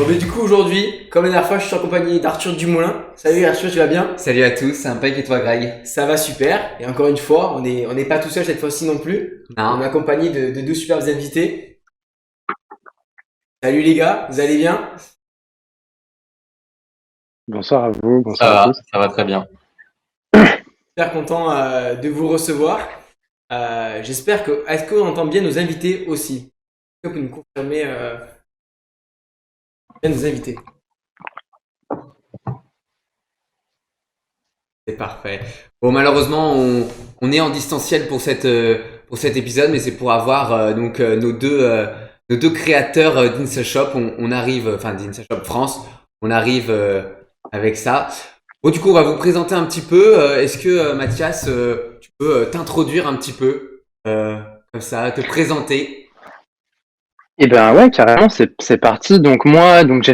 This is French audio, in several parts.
Bon, mais du coup, aujourd'hui, comme la dernière fois, je suis en compagnie d'Arthur Dumoulin. Salut Arthur, tu vas bien? Salut à tous, impec et toi Greg? Ça va super. Et encore une fois, on n'est pas tout seul cette fois-ci non plus. On est Non, accompagné de deux superbes invités. Salut les gars, vous allez bien? Bonsoir à vous, bonsoir à tous. Ça va très bien. Super content de vous recevoir. J'espère que. Est-ce qu'on entend bien nos invités aussi? Est-ce que vous pouvez nous confirmer bien nos invités? c'est parfait. Bon, malheureusement, on est en distanciel pour cet épisode, mais c'est pour avoir nos deux créateurs d'Insta Shop. On arrive, enfin d'Insta Shop France, on arrive avec ça. Bon, du coup, on va vous présenter un petit peu. Est-ce que Mathias, tu peux t'introduire un petit peu, comme ça, te présenter? Et ben ouais, carrément, c'est parti. Donc moi, donc j'ai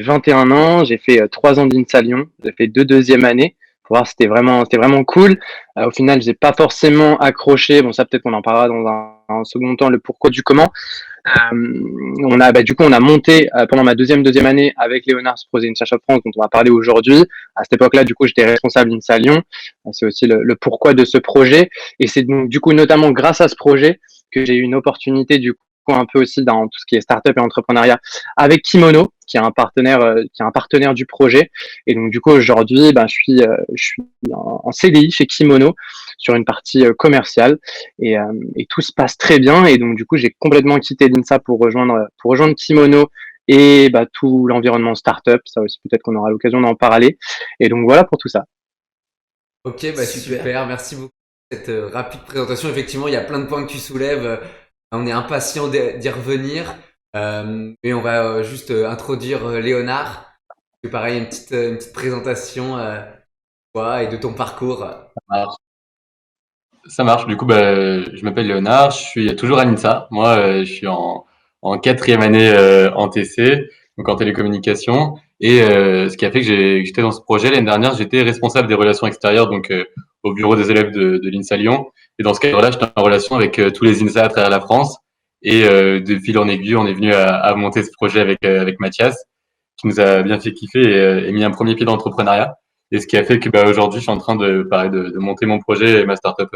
21 ans, j'ai fait 3 ans d'INSA Lyon, j'ai fait 2 deuxièmes années. Pour voir, c'était vraiment cool. Au final, j'ai pas forcément accroché. Bon, ça peut-être qu'on en parlera dans un second temps, le pourquoi du comment. On a monté pendant ma deuxième année avec Léonard ce projet INSA Shop France dont on va parler aujourd'hui. À cette époque-là, du coup, j'étais responsable INSA Lyon. C'est aussi le pourquoi de ce projet. Et c'est donc du coup notamment grâce à ce projet que j'ai eu une opportunité du coup un peu aussi dans tout ce qui est startup et entrepreneuriat avec Kimono, qui est un partenaire du projet. Et donc du coup aujourd'hui, je suis en CDI chez Kimono sur une partie commerciale et tout se passe très bien. Et donc du coup, j'ai complètement quitté l'INSA pour rejoindre Kimono et tout l'environnement startup. Ça aussi, peut-être qu'on aura l'occasion d'en parler. Et donc voilà pour tout ça. Ok, bah super, merci beaucoup pour cette rapide présentation. Effectivement, il y a plein de points que tu soulèves. On est impatient d'y revenir. Mais on va juste introduire Léonard. Et pareil, une petite présentation de toi et de ton parcours. Ça marche. Ça marche. Du coup, je m'appelle Léonard, je suis toujours à l'INSA. Moi, je suis en quatrième année en TC, donc en télécommunication. Et ce qui a fait que j'étais dans ce projet l'année dernière, j'étais responsable des relations extérieures, donc au bureau des élèves de l'INSA Lyon. Et dans ce cadre-là, j'étais en relation avec tous les INSA à travers la France. Et de fil en aiguille, on est venu à monter ce projet avec Mathias, qui nous a bien fait kiffer et mis un premier pied dans l'entrepreneuriat. Et ce qui a fait que aujourd'hui, je suis en train de monter mon projet et ma startup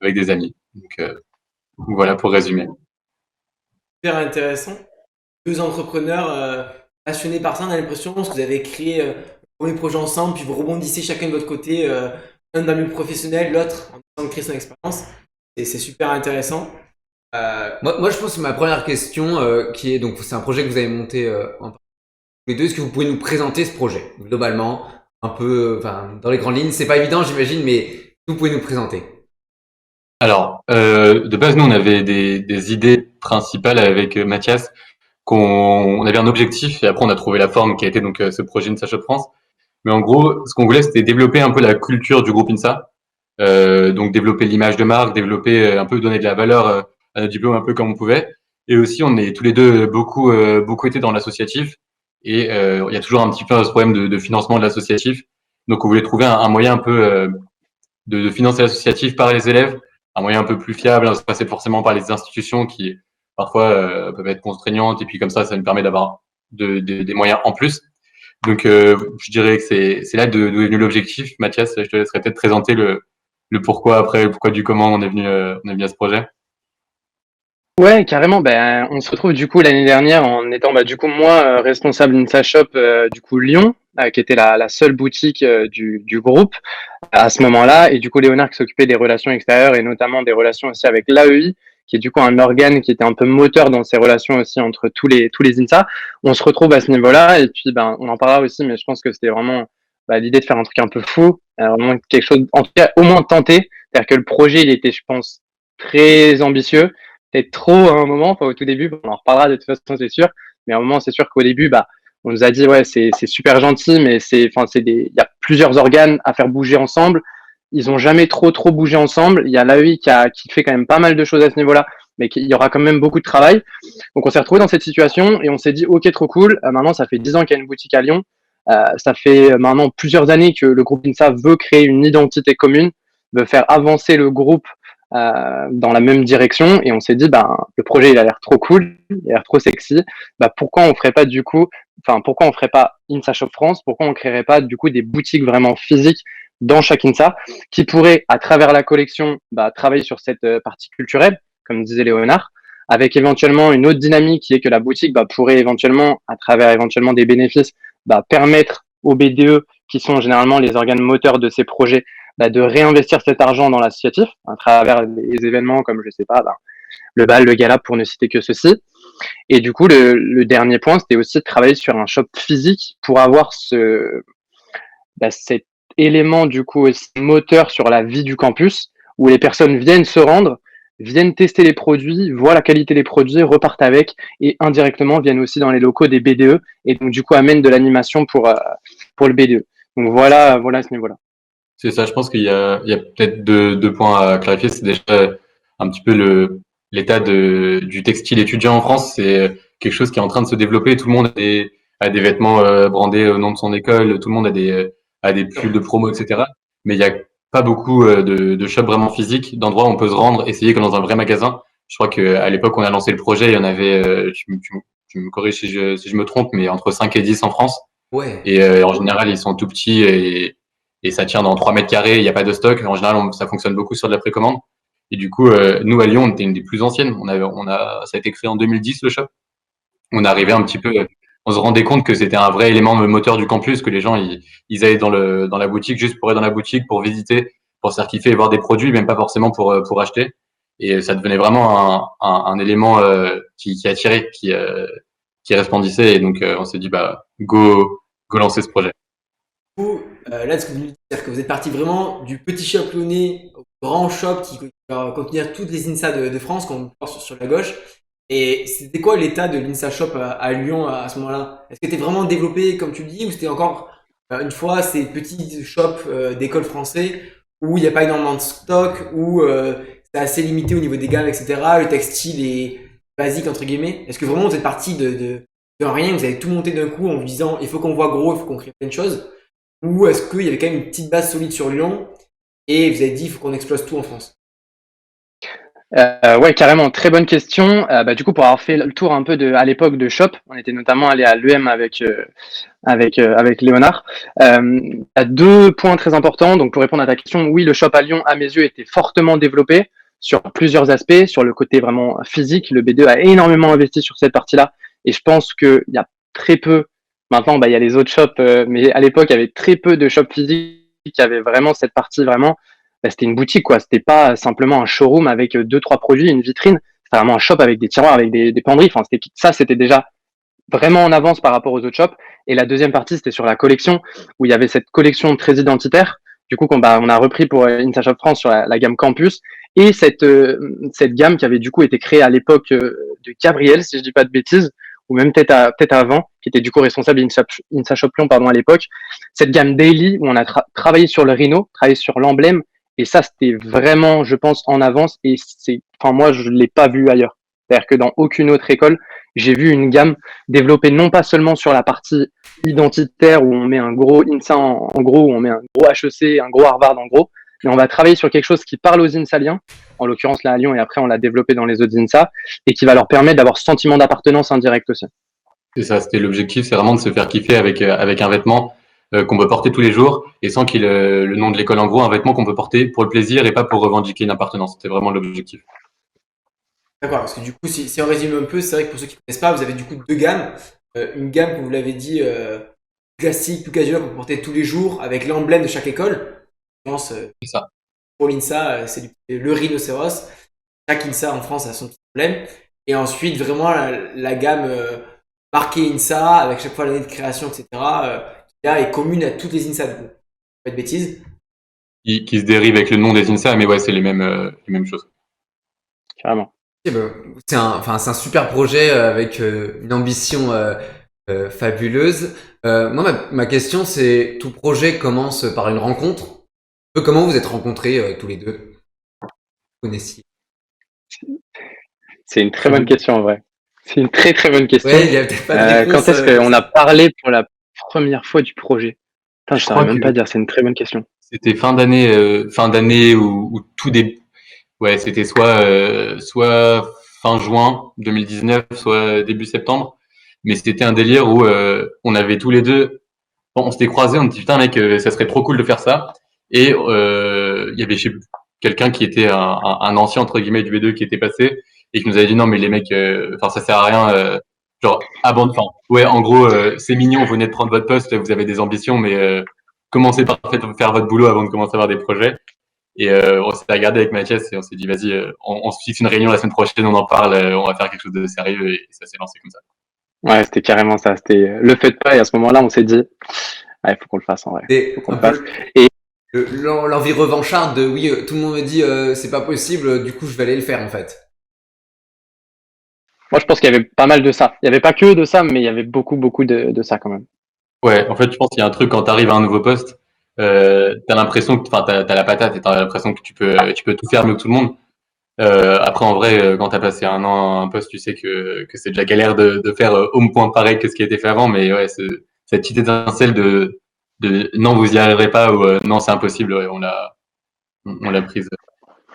avec des amis. Donc voilà pour résumer. Super intéressant. Deux entrepreneurs passionnés par ça, on a l'impression, parce que vous avez créé le premier projet ensemble, puis vous rebondissez chacun de votre côté, un dans le milieu professionnel, l'autre en train de créer son expérience. Et c'est super intéressant. Moi, je pense que ma première question, qui est donc c'est un projet que vous avez monté en tous les deux. Est-ce que vous pouvez nous présenter ce projet globalement, un peu, enfin dans les grandes lignes? C'est pas évident, j'imagine, mais vous pouvez nous présenter. Alors, de base, nous, on avait des idées principales avec Mathias, on avait un objectif et après, on a trouvé la forme qui a été donc ce projet INSA Shop France. Mais en gros, ce qu'on voulait, c'était développer un peu la culture du groupe INSA. Donc développer l'image de marque, développer un peu donner de la valeur à notre diplôme un peu comme on pouvait. Et aussi, on est tous les deux beaucoup été dans l'associatif. Et il y a toujours un petit peu ce problème de financement de l'associatif. Donc on voulait trouver un moyen un peu de financer l'associatif par les élèves, un moyen un peu plus fiable, hein, passer forcément par les institutions qui parfois peuvent être contraignantes. Et puis comme ça nous permet d'avoir des moyens en plus. Donc je dirais que c'est là d'où est venu l'objectif. Mathias, je te laisserai peut-être présenter le pourquoi après, le pourquoi du comment on est venu à ce projet. Ouais, carrément. Ben, on se retrouve du coup l'année dernière en étant du coup moi responsable d'Insa Shop du coup Lyon, qui était la seule boutique du groupe à ce moment-là, et du coup Léonard qui s'occupait des relations extérieures et notamment des relations aussi avec l'AEI, qui est du coup un organe qui était un peu moteur dans ces relations aussi entre tous les INSA. On se retrouve à ce niveau-là et puis on en parlera aussi, mais je pense que c'était vraiment l'idée de faire un truc un peu fou, vraiment quelque chose, en tout cas au moins tenter. C'est-à-dire que le projet il était, je pense, très ambitieux, peut-être trop à un moment, enfin au tout début, on en reparlera de toute façon c'est sûr, mais à un moment c'est sûr qu'au début on nous a dit ouais c'est super gentil, mais il y a plusieurs organes à faire bouger ensemble. Ils ont jamais trop bougé ensemble. Il y a l'AEI qui fait quand même pas mal de choses à ce niveau-là, mais il y aura quand même beaucoup de travail. Donc on s'est retrouvé dans cette situation et on s'est dit ok, trop cool. Maintenant ça fait 10 ans qu'il y a une boutique à Lyon. Ça fait maintenant plusieurs années que le groupe INSA veut créer une identité commune, veut faire avancer le groupe dans la même direction et on s'est dit, ben, le projet il a l'air trop cool, il a l'air trop sexy, bah, pourquoi on ferait pas du coup, enfin, pourquoi on ferait pas Insa Shop France, pourquoi on créerait pas du coup des boutiques vraiment physiques dans chaque Insa qui pourraient, à travers la collection, bah, travailler sur cette partie culturelle, comme disait Léonard, avec éventuellement une autre dynamique qui est que la boutique bah, pourrait éventuellement, à travers éventuellement des bénéfices, bah, permettre aux BDE, qui sont généralement les organes moteurs de ces projets, bah, de réinvestir cet argent dans l'associatif, à travers des événements comme, je sais pas, bah, le bal, le gala, pour ne citer que ceci. Et du coup, le dernier point, c'était aussi de travailler sur un shop physique pour avoir cet élément, du coup, aussi moteur sur la vie du campus, où les personnes viennent se rendre, viennent tester les produits, voient la qualité des produits, repartent avec, et indirectement viennent aussi dans les locaux des BDE, et donc du coup amènent de l'animation pour le BDE. Donc voilà à ce niveau-là. C'est ça, je pense qu'il y a peut-être deux points à clarifier. C'est déjà un petit peu l'état du textile étudiant en France. C'est quelque chose qui est en train de se développer. Tout le monde a des vêtements brandés au nom de son école. Tout le monde a des pulls de promo, etc. Mais il y a pas beaucoup de shops vraiment physiques, d'endroits où on peut se rendre, essayer comme dans un vrai magasin. Je crois qu'à l'époque, on a lancé le projet, il y en avait, tu me corriges si je me trompe, mais entre 5 et 10 en France. Ouais. Et en général, ils sont tout petits et ça tient dans 3 mètres carrés, il n'y a pas de stock. En général, ça fonctionne beaucoup sur de la précommande. Et du coup, nous, à Lyon, on était une des plus anciennes. Ça a été créé en 2010, le shop. On arrivait un petit peu, on se rendait compte que c'était un vrai élément moteur du campus, que les gens, ils allaient dans la boutique juste pour être dans la boutique, pour visiter, pour se faire kiffer et voir des produits, même pas forcément pour acheter. Et ça devenait vraiment un élément qui attirait, qui resplendissait. Et donc, on s'est dit, bah, go lancer ce projet. Du coup, là, ce que vous nous dites, c'est-à-dire que vous êtes parti vraiment du petit shop lyonnais au grand shop qui va contenir toutes les INSA de France, qu'on voit sur la gauche. Et c'était quoi l'état de l'INSA Shop à Lyon à ce moment-là? Est-ce que c'était vraiment développé, comme tu le dis, ou c'était encore, une fois, ces petits shops d'école français où il n'y a pas énormément de stock, où c'est assez limité au niveau des gammes, etc. Le textile est basique, entre guillemets. Est-ce que vraiment vous êtes parti de rien, vous avez tout monté d'un coup en vous disant il faut qu'on voit gros, il faut qu'on crée plein de choses? Ou est-ce qu'il y avait quand même une petite base solide sur Lyon et vous avez dit il faut qu'on explose tout en France? Ouais, carrément, très bonne question. Bah, du coup, pour avoir fait le tour un peu à l'époque de Shop, on était notamment allé à l'UM avec Léonard. À 2 points très importants. Donc, pour répondre à ta question, oui, le Shop à Lyon, à mes yeux, était fortement développé sur plusieurs aspects. Sur le côté vraiment physique, le B2 a énormément investi sur cette partie-là. Et je pense qu'il y a très peu, maintenant, bah, il y a les autres shops, mais à l'époque, il y avait très peu de shops physiques qui avaient vraiment cette partie vraiment bah, c'était une boutique, quoi. C'était pas simplement un showroom avec 2, 3 produits, une vitrine. C'était vraiment un shop avec des tiroirs, avec des penderies. Enfin, c'était déjà vraiment en avance par rapport aux autres shops. Et la deuxième partie, c'était sur la collection, où il y avait cette collection très identitaire. Du coup, on a repris pour Insta Shop France sur la gamme Campus. Et cette gamme qui avait du coup été créée à l'époque de Gabriel, si je dis pas de bêtises, ou même peut-être avant, qui était du coup responsable d'Insta Shop Lyon, pardon, à l'époque. Cette gamme Daily, où on a travaillé sur le Rhino, travaillé sur l'emblème, et ça, c'était vraiment, je pense, en avance. Et moi, je l'ai pas vu ailleurs. C'est-à-dire que dans aucune autre école, j'ai vu une gamme développée non pas seulement sur la partie identitaire où on met un gros INSA en gros, où on met un gros HEC, un gros Harvard en gros, mais on va travailler sur quelque chose qui parle aux INSAliens, en l'occurrence là à Lyon, et après on l'a développé dans les autres INSA, et qui va leur permettre d'avoir ce sentiment d'appartenance indirect aussi. C'est ça, c'était l'objectif, c'est vraiment de se faire kiffer avec un vêtement qu'on peut porter tous les jours et sans qu'il ait le nom de l'école en gros, un vêtement qu'on peut porter pour le plaisir et pas pour revendiquer une appartenance. C'était vraiment l'objectif. D'accord, parce que du coup, si on résume un peu, c'est vrai que pour ceux qui ne connaissent pas, vous avez du coup 2 gammes. Une gamme, comme vous l'avez dit, classique, plus casual, qu'on peut porter tous les jours, avec l'emblème de chaque école. Je pense, C'est ça. pour l'INSA, c'est le rhinocéros. Chaque INSA en France a son petit emblème. Et ensuite, vraiment, la gamme marquée INSA, avec chaque fois l'année de création, etc., qui là, est commune à toutes les INSA, du coup. Pas de bêtises. Qui se dérive avec le nom des INSA, mais ouais, c'est les mêmes choses. Carrément. Ok, bah, c'est un super projet avec une ambition fabuleuse. Moi, ma question, c'est tout projet commence par une rencontre. Comment vous êtes rencontrés tous les deux? Vous connaissiez? C'est une très bonne question en vrai. C'est une très très bonne question. Ouais, il y a peut-être pas de réponse. Quand est-ce qu'on a parlé pour la première fois du projet? Putain, je Je crois saurais même que pas dire, c'est une très bonne question. c'était fin d'année ou tout début. ouais, c'était soit fin juin 2019, soit début septembre. Mais c'était un délire où on avait tous les deux, on s'était croisés, on dit putain mec, ça serait trop cool de faire ça. Et il y avait quelqu'un qui était un ancien entre guillemets du B2 qui était passé et qui nous avait dit non mais les mecs, enfin ça sert à rien, genre abandon. Enfin ouais, en gros c'est mignon, vous venez de prendre votre poste, vous avez des ambitions, mais commencez par faire votre boulot avant de commencer à avoir des projets. Et on s'est regardé avec Mathias et on s'est dit vas-y, on se fixe une réunion la semaine prochaine, on en parle, on va faire quelque chose de sérieux et ça s'est lancé comme ça. Ouais, c'était carrément ça. C'était le fait pas. Et à ce moment-là, on s'est dit, il faut qu'on le fasse en vrai. Faut C'est qu'on un le fasse. peu Et l'envie revancharde de oui, tout le monde me dit c'est pas possible, du coup je vais aller le faire en fait. moi, je pense qu'il y avait pas mal de ça. Il y avait pas que de ça, mais il y avait beaucoup, beaucoup de ça quand même. Ouais, en fait, je pense qu'il y a un truc quand tu arrives à un nouveau poste, t'as l'impression que, enfin, t'as la patate et t'as l'impression que tu peux tout faire mieux que tout le monde. Après, en vrai, quand t'as passé un an à un poste, tu sais que c'est déjà galère de faire au point pareil que ce qui a été fait avant, mais ouais, cette petite étincelle de non, vous y arriverez pas ou non, c'est impossible, ouais, on l'a prise.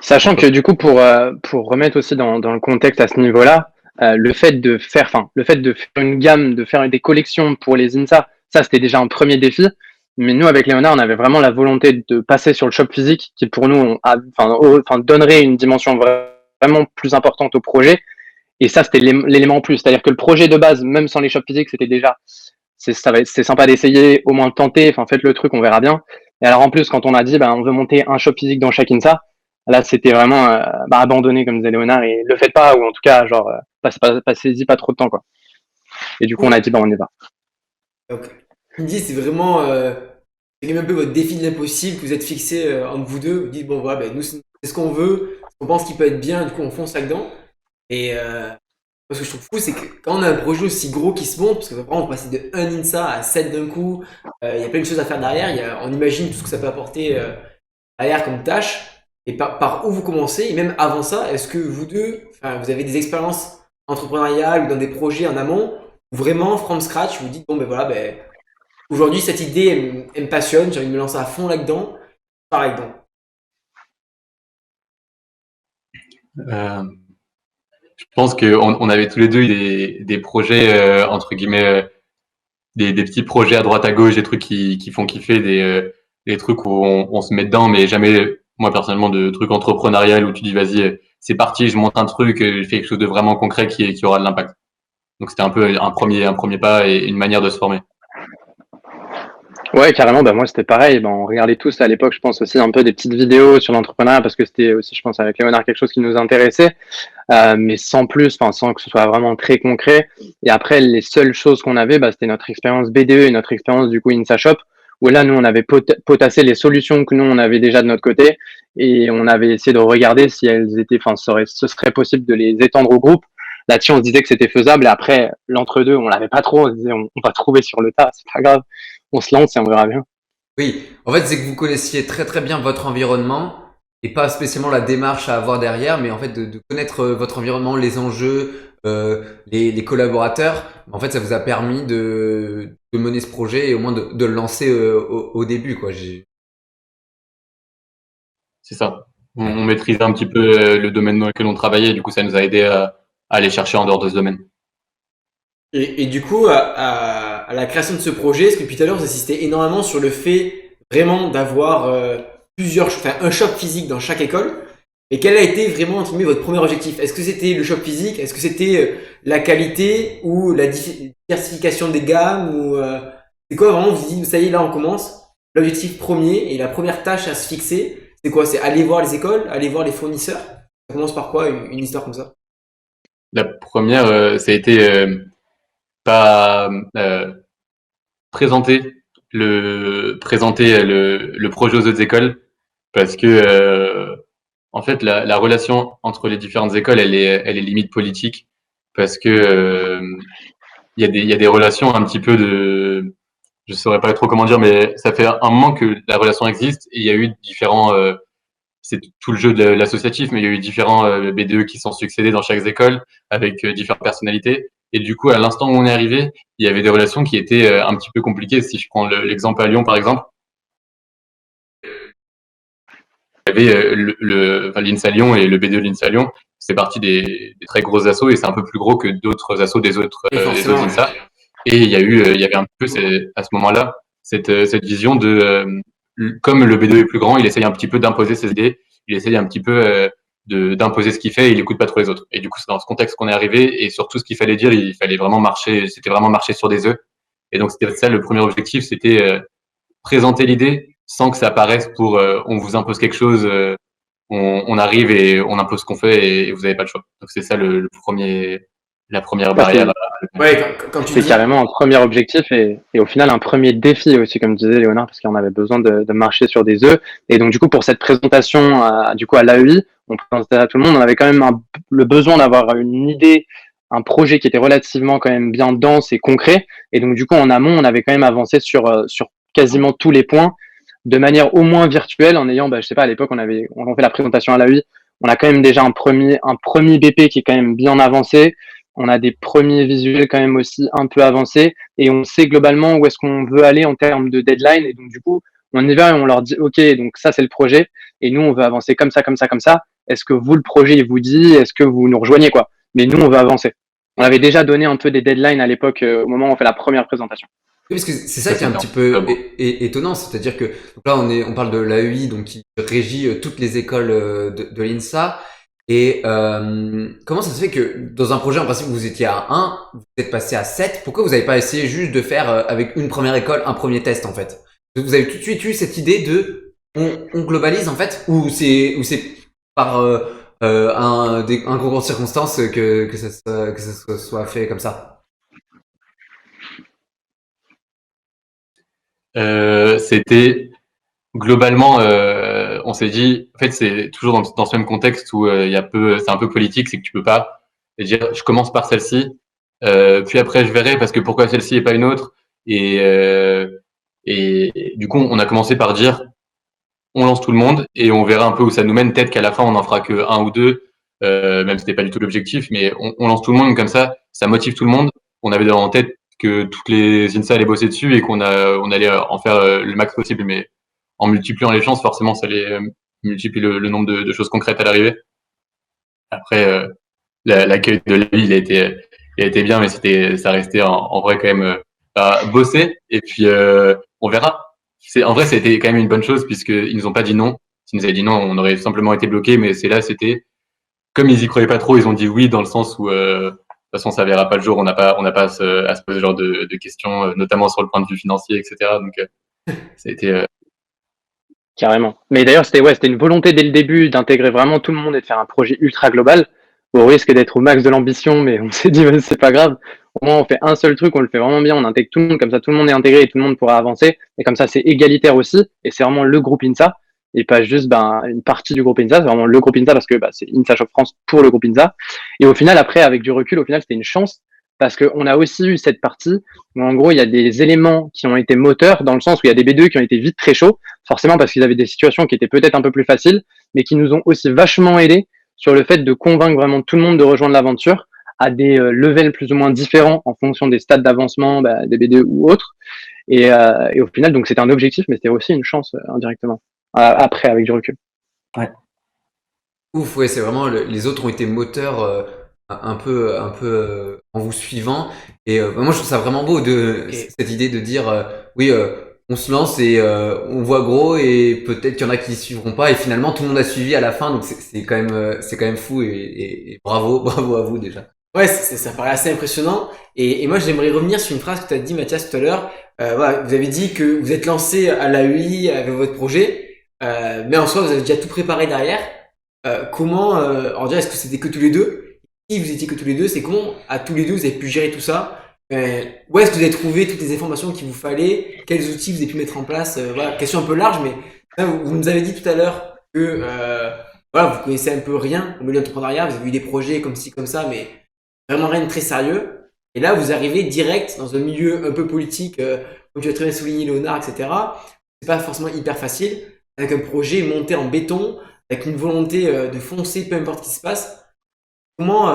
Sachant que du coup, pour remettre aussi dans le contexte à ce niveau-là, le fait de faire, enfin, le fait de faire une gamme, de faire des collections pour les INSA, ça c'était déjà un premier défi. Mais nous, avec Léonard, on avait vraiment la volonté de passer sur le shop physique, qui pour nous, enfin, donnerait une dimension vraiment plus importante au projet. Et ça, c'était l'élément en plus. C'est-à-dire que le projet de base, même sans les shops physiques, c'était déjà, c'est sympa d'essayer, au moins de tenter. Enfin, faites le truc, on verra bien. Et alors en plus, quand on a dit, on veut monter un shop physique dans chaque INSA, là, c'était vraiment abandonné, comme disait Léonard, et le faites pas, ou en tout cas, genre, passez-y pas trop de temps, quoi. Et du coup, on a dit, on y va. Donc, il me dit, c'est vraiment c'est même un peu votre défi de l'impossible que vous êtes fixé entre vous deux. Vous dites, bon, voilà, ben, nous, c'est ce qu'on veut, on pense qu'il peut être bien, du coup, on fonce là-dedans. Et ce que je trouve fou, c'est que quand on a un projet aussi gros qui se monte, parce que vraiment, on passe de 1 INSA à 7 d'un coup, il y a plein de choses à faire derrière, on imagine tout ce que ça peut apporter derrière comme tâche. Et par où vous commencez, et même avant ça, est-ce que vous deux, enfin, vous avez des expériences entrepreneuriales ou dans des projets en amont, où vraiment, from scratch, vous vous dites, bon, ben voilà, ben, aujourd'hui, cette idée, elle me passionne, j'ai envie de me lancer à fond là-dedans, pareil, dedans. Euh, je pense on avait tous les deux eu des projets, entre guillemets, des petits projets à droite à gauche, des trucs qui font kiffer, des trucs où on se met dedans, mais jamais, moi personnellement, de trucs entrepreneurial où tu dis vas-y, c'est parti, je monte un truc, je fais quelque chose de vraiment concret qui aura de l'impact. Donc c'était un peu un premier pas et une manière de se former. Ouais, carrément. Moi, c'était pareil. On regardait tous à l'époque, je pense aussi un peu des petites vidéos sur l'entrepreneuriat parce que c'était aussi, je pense, avec Léonard quelque chose qui nous intéressait, mais sans plus, enfin, sans que ce soit vraiment très concret. Et après, les seules choses qu'on avait, c'était notre expérience BDE et notre expérience du coup InsaShop, où là, nous, on avait potassé les solutions que nous, on avait déjà de notre côté et on avait essayé de regarder si elles étaient, enfin, ce serait possible de les étendre au groupe. Là-dessus, on se disait que c'était faisable. Et après, l'entre-deux, on l'avait pas trop. On se disait, on va trouver sur le tas, c'est pas grave. On se lance et on verra bien. Oui, en fait, c'est que vous connaissiez très très bien votre environnement et pas spécialement la démarche à avoir derrière, mais en fait de connaître votre environnement, les enjeux, les collaborateurs. En fait, ça vous a permis de mener ce projet et au moins de le lancer au début, quoi. C'est ça. On maîtrisait un petit peu le domaine dans lequel on travaillait, du coup ça nous a aidé à aller chercher en dehors de ce domaine. Et du coup, à la création de ce projet, parce que depuis tout à l'heure, vous insistez énormément sur le fait vraiment d'avoir un shop physique dans chaque école. Et quel a été vraiment, entre guillemets, votre premier objectif? Est-ce que c'était le shop physique? Est-ce que c'était la qualité ou la diversification des gammes ou c'est quoi vraiment? Vous dites, ça y est, là, on commence. L'objectif premier et la première tâche à se fixer, c'est quoi? C'est aller voir les écoles, aller voir les fournisseurs. Ça commence par quoi, une histoire comme ça? La première, ça a été pas présenter le projet aux autres écoles parce que en fait la relation entre les différentes écoles elle est limite politique parce que il y a des relations un petit peu de je saurais pas trop comment dire mais ça fait un moment que la relation existe et il y a eu différents c'est tout le jeu de l'associatif, mais il y a eu différents BDE qui sont succédés dans chaque école avec différentes personnalités. Et du coup, à l'instant où on est arrivé, il y avait des relations qui étaient un petit peu compliquées. Si je prends l'exemple à Lyon, par exemple, avait enfin, l'INSA Lyon et le B2 de l'INSA Lyon, c'est partie des très grosses assos et c'est un peu plus gros que d'autres assos des autres INSA. Et il y avait un peu à ce moment-là cette vision de comme le B2 est plus grand, il essaye un petit peu d'imposer ses idées, il essaye un petit peu d'imposer ce qu'il fait et il écoute pas trop les autres. Et du coup, c'est dans ce contexte qu'on est arrivé et surtout ce qu'il fallait dire, il fallait vraiment marcher, c'était vraiment marcher sur des œufs. Et donc c'était ça le premier objectif, c'était présenter l'idée sans que ça paraisse pour on vous impose quelque chose, on arrive et on impose ce qu'on fait et vous n'avez pas le choix. Donc c'est ça la première barrière. Ouais, quand tu C'est dis. carrément un premier objectif et au final un premier défi aussi, comme disait Léonard, parce qu'on avait besoin de marcher sur des œufs. Et donc du coup, pour cette présentation du coup à l'AEI, on présentait à tout le monde, on avait quand même le besoin d'avoir une idée, un projet qui était relativement quand même bien dense et concret. Et donc du coup, en amont, on avait quand même avancé sur quasiment tous les points de manière au moins virtuelle, en ayant, je sais pas, à l'époque, on fait la présentation à l'AEI, on a quand même déjà un premier BP qui est quand même bien avancé. On a des premiers visuels quand même aussi un peu avancés et on sait globalement où est-ce qu'on veut aller en termes de deadline. Et donc, du coup, on y va et on leur dit, OK, donc ça, c'est le projet. Et nous, on veut avancer comme ça, comme ça, comme ça. Est-ce que vous, le projet, il vous dit, est-ce que vous nous rejoignez, quoi? Mais nous, on veut avancer. On avait déjà donné un peu des deadlines à l'époque, au moment où on fait la première présentation. Oui, parce que c'est ça qui est un petit peu étonnant, c'est-à-dire que donc là on parle de l'AEI donc qui régit toutes les écoles de l'INSA et comment ça se fait que dans un projet en principe vous étiez à 1, vous êtes passé à 7, pourquoi vous n'avez pas essayé juste de faire avec une première école un premier test en fait? Vous avez tout de suite eu cette idée de on globalise en fait ou c'est par un concours de circonstances que ça soit fait comme ça? C'était globalement, on s'est dit, en fait, c'est toujours dans ce même contexte où c'est un peu politique, c'est que tu peux pas dire, je commence par celle-ci, puis après je verrai parce que pourquoi celle-ci et pas une autre. Et du coup, on a commencé par dire, on lance tout le monde et on verra un peu où ça nous mène. Peut-être qu'à la fin, on n'en fera que un ou deux, même si c'était pas du tout l'objectif, mais on lance tout le monde comme ça motive tout le monde. On avait en tête que toutes les INSA allaient bosser dessus et on allait en faire le max possible, mais en multipliant les chances, forcément, ça allait multiplier le nombre de choses concrètes à l'arrivée. Après, l'accueil de la ville, il a été bien, mais ça restait en vrai quand même à bosser. Et puis, on verra. En vrai, c'était quand même une bonne chose puisqu'ils nous ont pas dit non. S'ils nous avaient dit non, on aurait simplement été bloqués. Mais c'était comme ils y croyaient pas trop, ils ont dit oui dans le sens où de toute façon ça verra pas le jour. On n'a pas à se poser ce genre de questions, notamment sur le point de vue financier, etc. Donc, ça a été Carrément. Mais d'ailleurs, c'était une volonté dès le début d'intégrer vraiment tout le monde et de faire un projet ultra global, au risque d'être au max de l'ambition, mais on s'est dit, c'est pas grave. Au moins, on fait un seul truc, on le fait vraiment bien, on intègre tout le monde, comme ça tout le monde est intégré et tout le monde pourra avancer. Et comme ça, c'est égalitaire aussi, et c'est vraiment le groupe INSA, et pas juste une partie du groupe INSA, c'est vraiment le groupe INSA parce que c'est INSA Shop France pour le groupe INSA. Et au final, après, avec du recul, au final, c'était une chance parce qu'on a aussi eu cette partie où, en gros, il y a des éléments qui ont été moteurs dans le sens où il y a des B2 qui ont été vite très chauds, forcément parce qu'ils avaient des situations qui étaient peut-être un peu plus faciles, mais qui nous ont aussi vachement aidés sur le fait de convaincre vraiment tout le monde de rejoindre l'aventure à des levels plus ou moins différents en fonction des stades d'avancement, des B2 ou autres. Et au final, donc c'était un objectif, mais c'était aussi une chance indirectement, après, avec du recul. Ouais. Ouf, ouais, c'est vraiment les autres ont été moteurs un peu en vous suivant et moi je trouve ça vraiment beau cette idée de dire oui on se lance et on voit gros et peut-être qu'il y en a qui suivront pas et finalement tout le monde a suivi à la fin donc c'est quand même fou et bravo bravo à vous déjà. Ouais, ça paraît assez impressionnant. Et moi, j'aimerais revenir sur une phrase que tu as dit, Mathias, tout à l'heure. Voilà, vous avez dit que vous êtes lancé à l'AEI avec votre projet, mais en soi, vous avez déjà tout préparé derrière. Comment, alors déjà, est-ce que c'était que tous les deux? Si vous étiez que tous les deux, c'est comment, à tous les deux, vous avez pu gérer tout ça? Où est-ce que vous avez trouvé toutes les informations qu'il vous fallait? Quels outils vous avez pu mettre en place? Voilà, question un peu large, mais vous nous avez dit tout à l'heure que voilà, vous connaissez un peu rien au milieu de l'entrepreneuriat, vous avez eu des projets comme ci, comme ça, mais vraiment rien de très sérieux. Et là, vous arrivez direct dans un milieu un peu politique, comme tu as très bien souligné, Léonard, etc. C'est pas forcément hyper facile, avec un projet monté en béton, avec une volonté de foncer, peu importe ce qui se passe. Comment,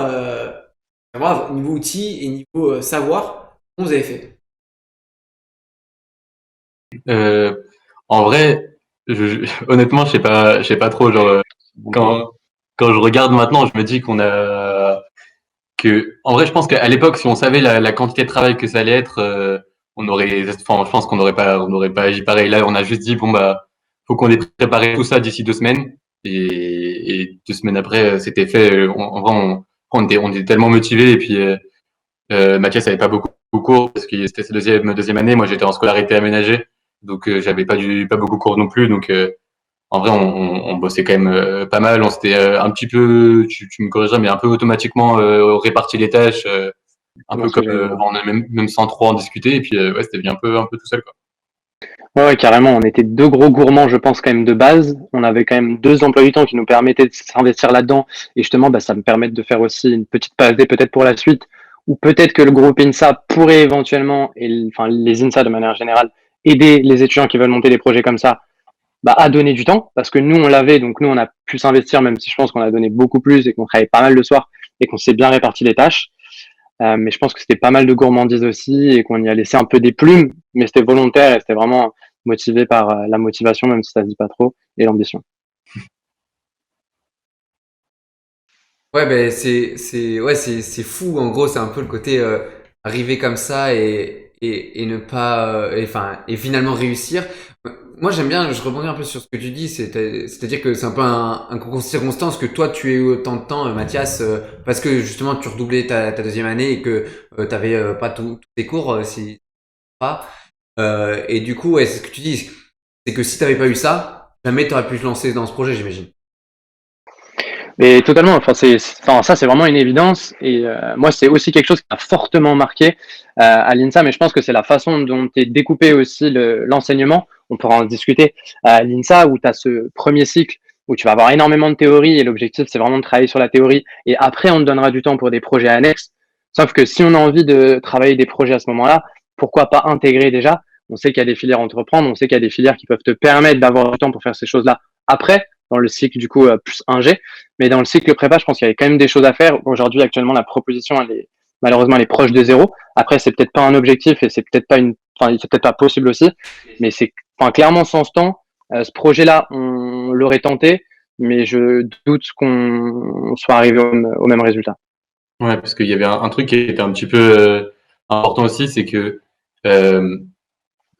voilà, niveau outils et niveau savoir, comment vous avez fait? En vrai, Honnêtement, je sais pas trop. Genre, quand, quand je regarde maintenant, je me dis qu'on a, en vrai, je pense qu'à l'époque, si on savait la quantité de travail que ça allait être, on aurait, enfin, je pense on n'aurait pas agi pareil. Là, on a juste dit, bon, bah, faut qu'on ait préparé tout ça d'ici 2 semaines. Et 2 semaines après, c'était fait. En vrai, on était tellement motivés. Et puis, Mathias avait pas beaucoup cours parce que c'était sa deuxième année. Moi, j'étais en scolarité aménagée. Donc, j'avais pas beaucoup cours non plus. Donc, en vrai, on bossait quand même pas mal. On s'était un petit peu, tu me corrigeras, mais un peu automatiquement réparti les tâches, un Moi, peu ce que comme j'allais dire. on a même sans trop en discuter. Et puis ouais, c'était venu un peu tout seul, quoi. Ouais, ouais, carrément. On était deux gros gourmands, je pense, quand même de base. On avait quand même deux emplois du temps qui nous permettaient de s'investir là-dedans. Et justement, bah, ça me permet de faire aussi une petite passe D peut-être pour la suite. Ou peut-être que le groupe INSA pourrait éventuellement, enfin les INSA de manière générale, aider les étudiants qui veulent monter des projets comme ça, bah, à donner du temps. Parce que nous, on l'avait, donc nous, on a pu s'investir, même si je pense qu'on a donné beaucoup plus et qu'on travaillait pas mal le soir et qu'on s'est bien réparti les tâches. Mais je pense que c'était pas mal de gourmandise aussi et qu'on y a laissé un peu des plumes, mais c'était volontaire et c'était vraiment motivé par la motivation, même si ça se dit pas trop, et l'ambition. Ouais, ben c'est fou. En gros, c'est un peu le côté arriver comme ça et ne pas, et finalement réussir. Moi, j'aime bien. Je rebondis un peu sur ce que tu dis. C'est-à-dire que c'est un peu un concours de circonstances que toi, tu aies eu autant de temps, Mathias, parce que justement, tu redoublais ta deuxième année et que t'avais pas tous tes cours, si pas. Et du coup, ouais, c'est ce que tu dis. C'est que si t'avais pas eu ça, jamais t'aurais pu te lancer dans ce projet, j'imagine. Mais totalement, enfin, ça c'est vraiment une évidence. Et moi, c'est aussi quelque chose qui m'a fortement marqué à l'INSA, mais je pense que c'est la façon dont est découpé aussi l'enseignement. On pourra en discuter à l'INSA où tu as ce premier cycle où tu vas avoir énormément de théorie et l'objectif c'est vraiment de travailler sur la théorie. Et après, on te donnera du temps pour des projets annexes. Sauf que si on a envie de travailler des projets à ce moment-là, pourquoi pas intégrer déjà? On sait qu'il y a des filières à entreprendre, on sait qu'il y a des filières qui peuvent te permettre d'avoir du temps pour faire ces choses-là après, dans le cycle du coup plus 1G. Mais dans le cycle prépa, je pense qu'il y avait quand même des choses à faire. Aujourd'hui, actuellement, la proposition, malheureusement, elle est proche de zéro. Après, c'est peut-être pas un objectif et c'est peut-être pas c'est peut-être pas possible aussi. Mais enfin, clairement, sans ce temps, ce projet-là, on l'aurait tenté, mais je doute qu'on soit arrivé au même résultat. Ouais, parce qu'il y avait un truc qui était un petit peu important aussi, c'est que euh,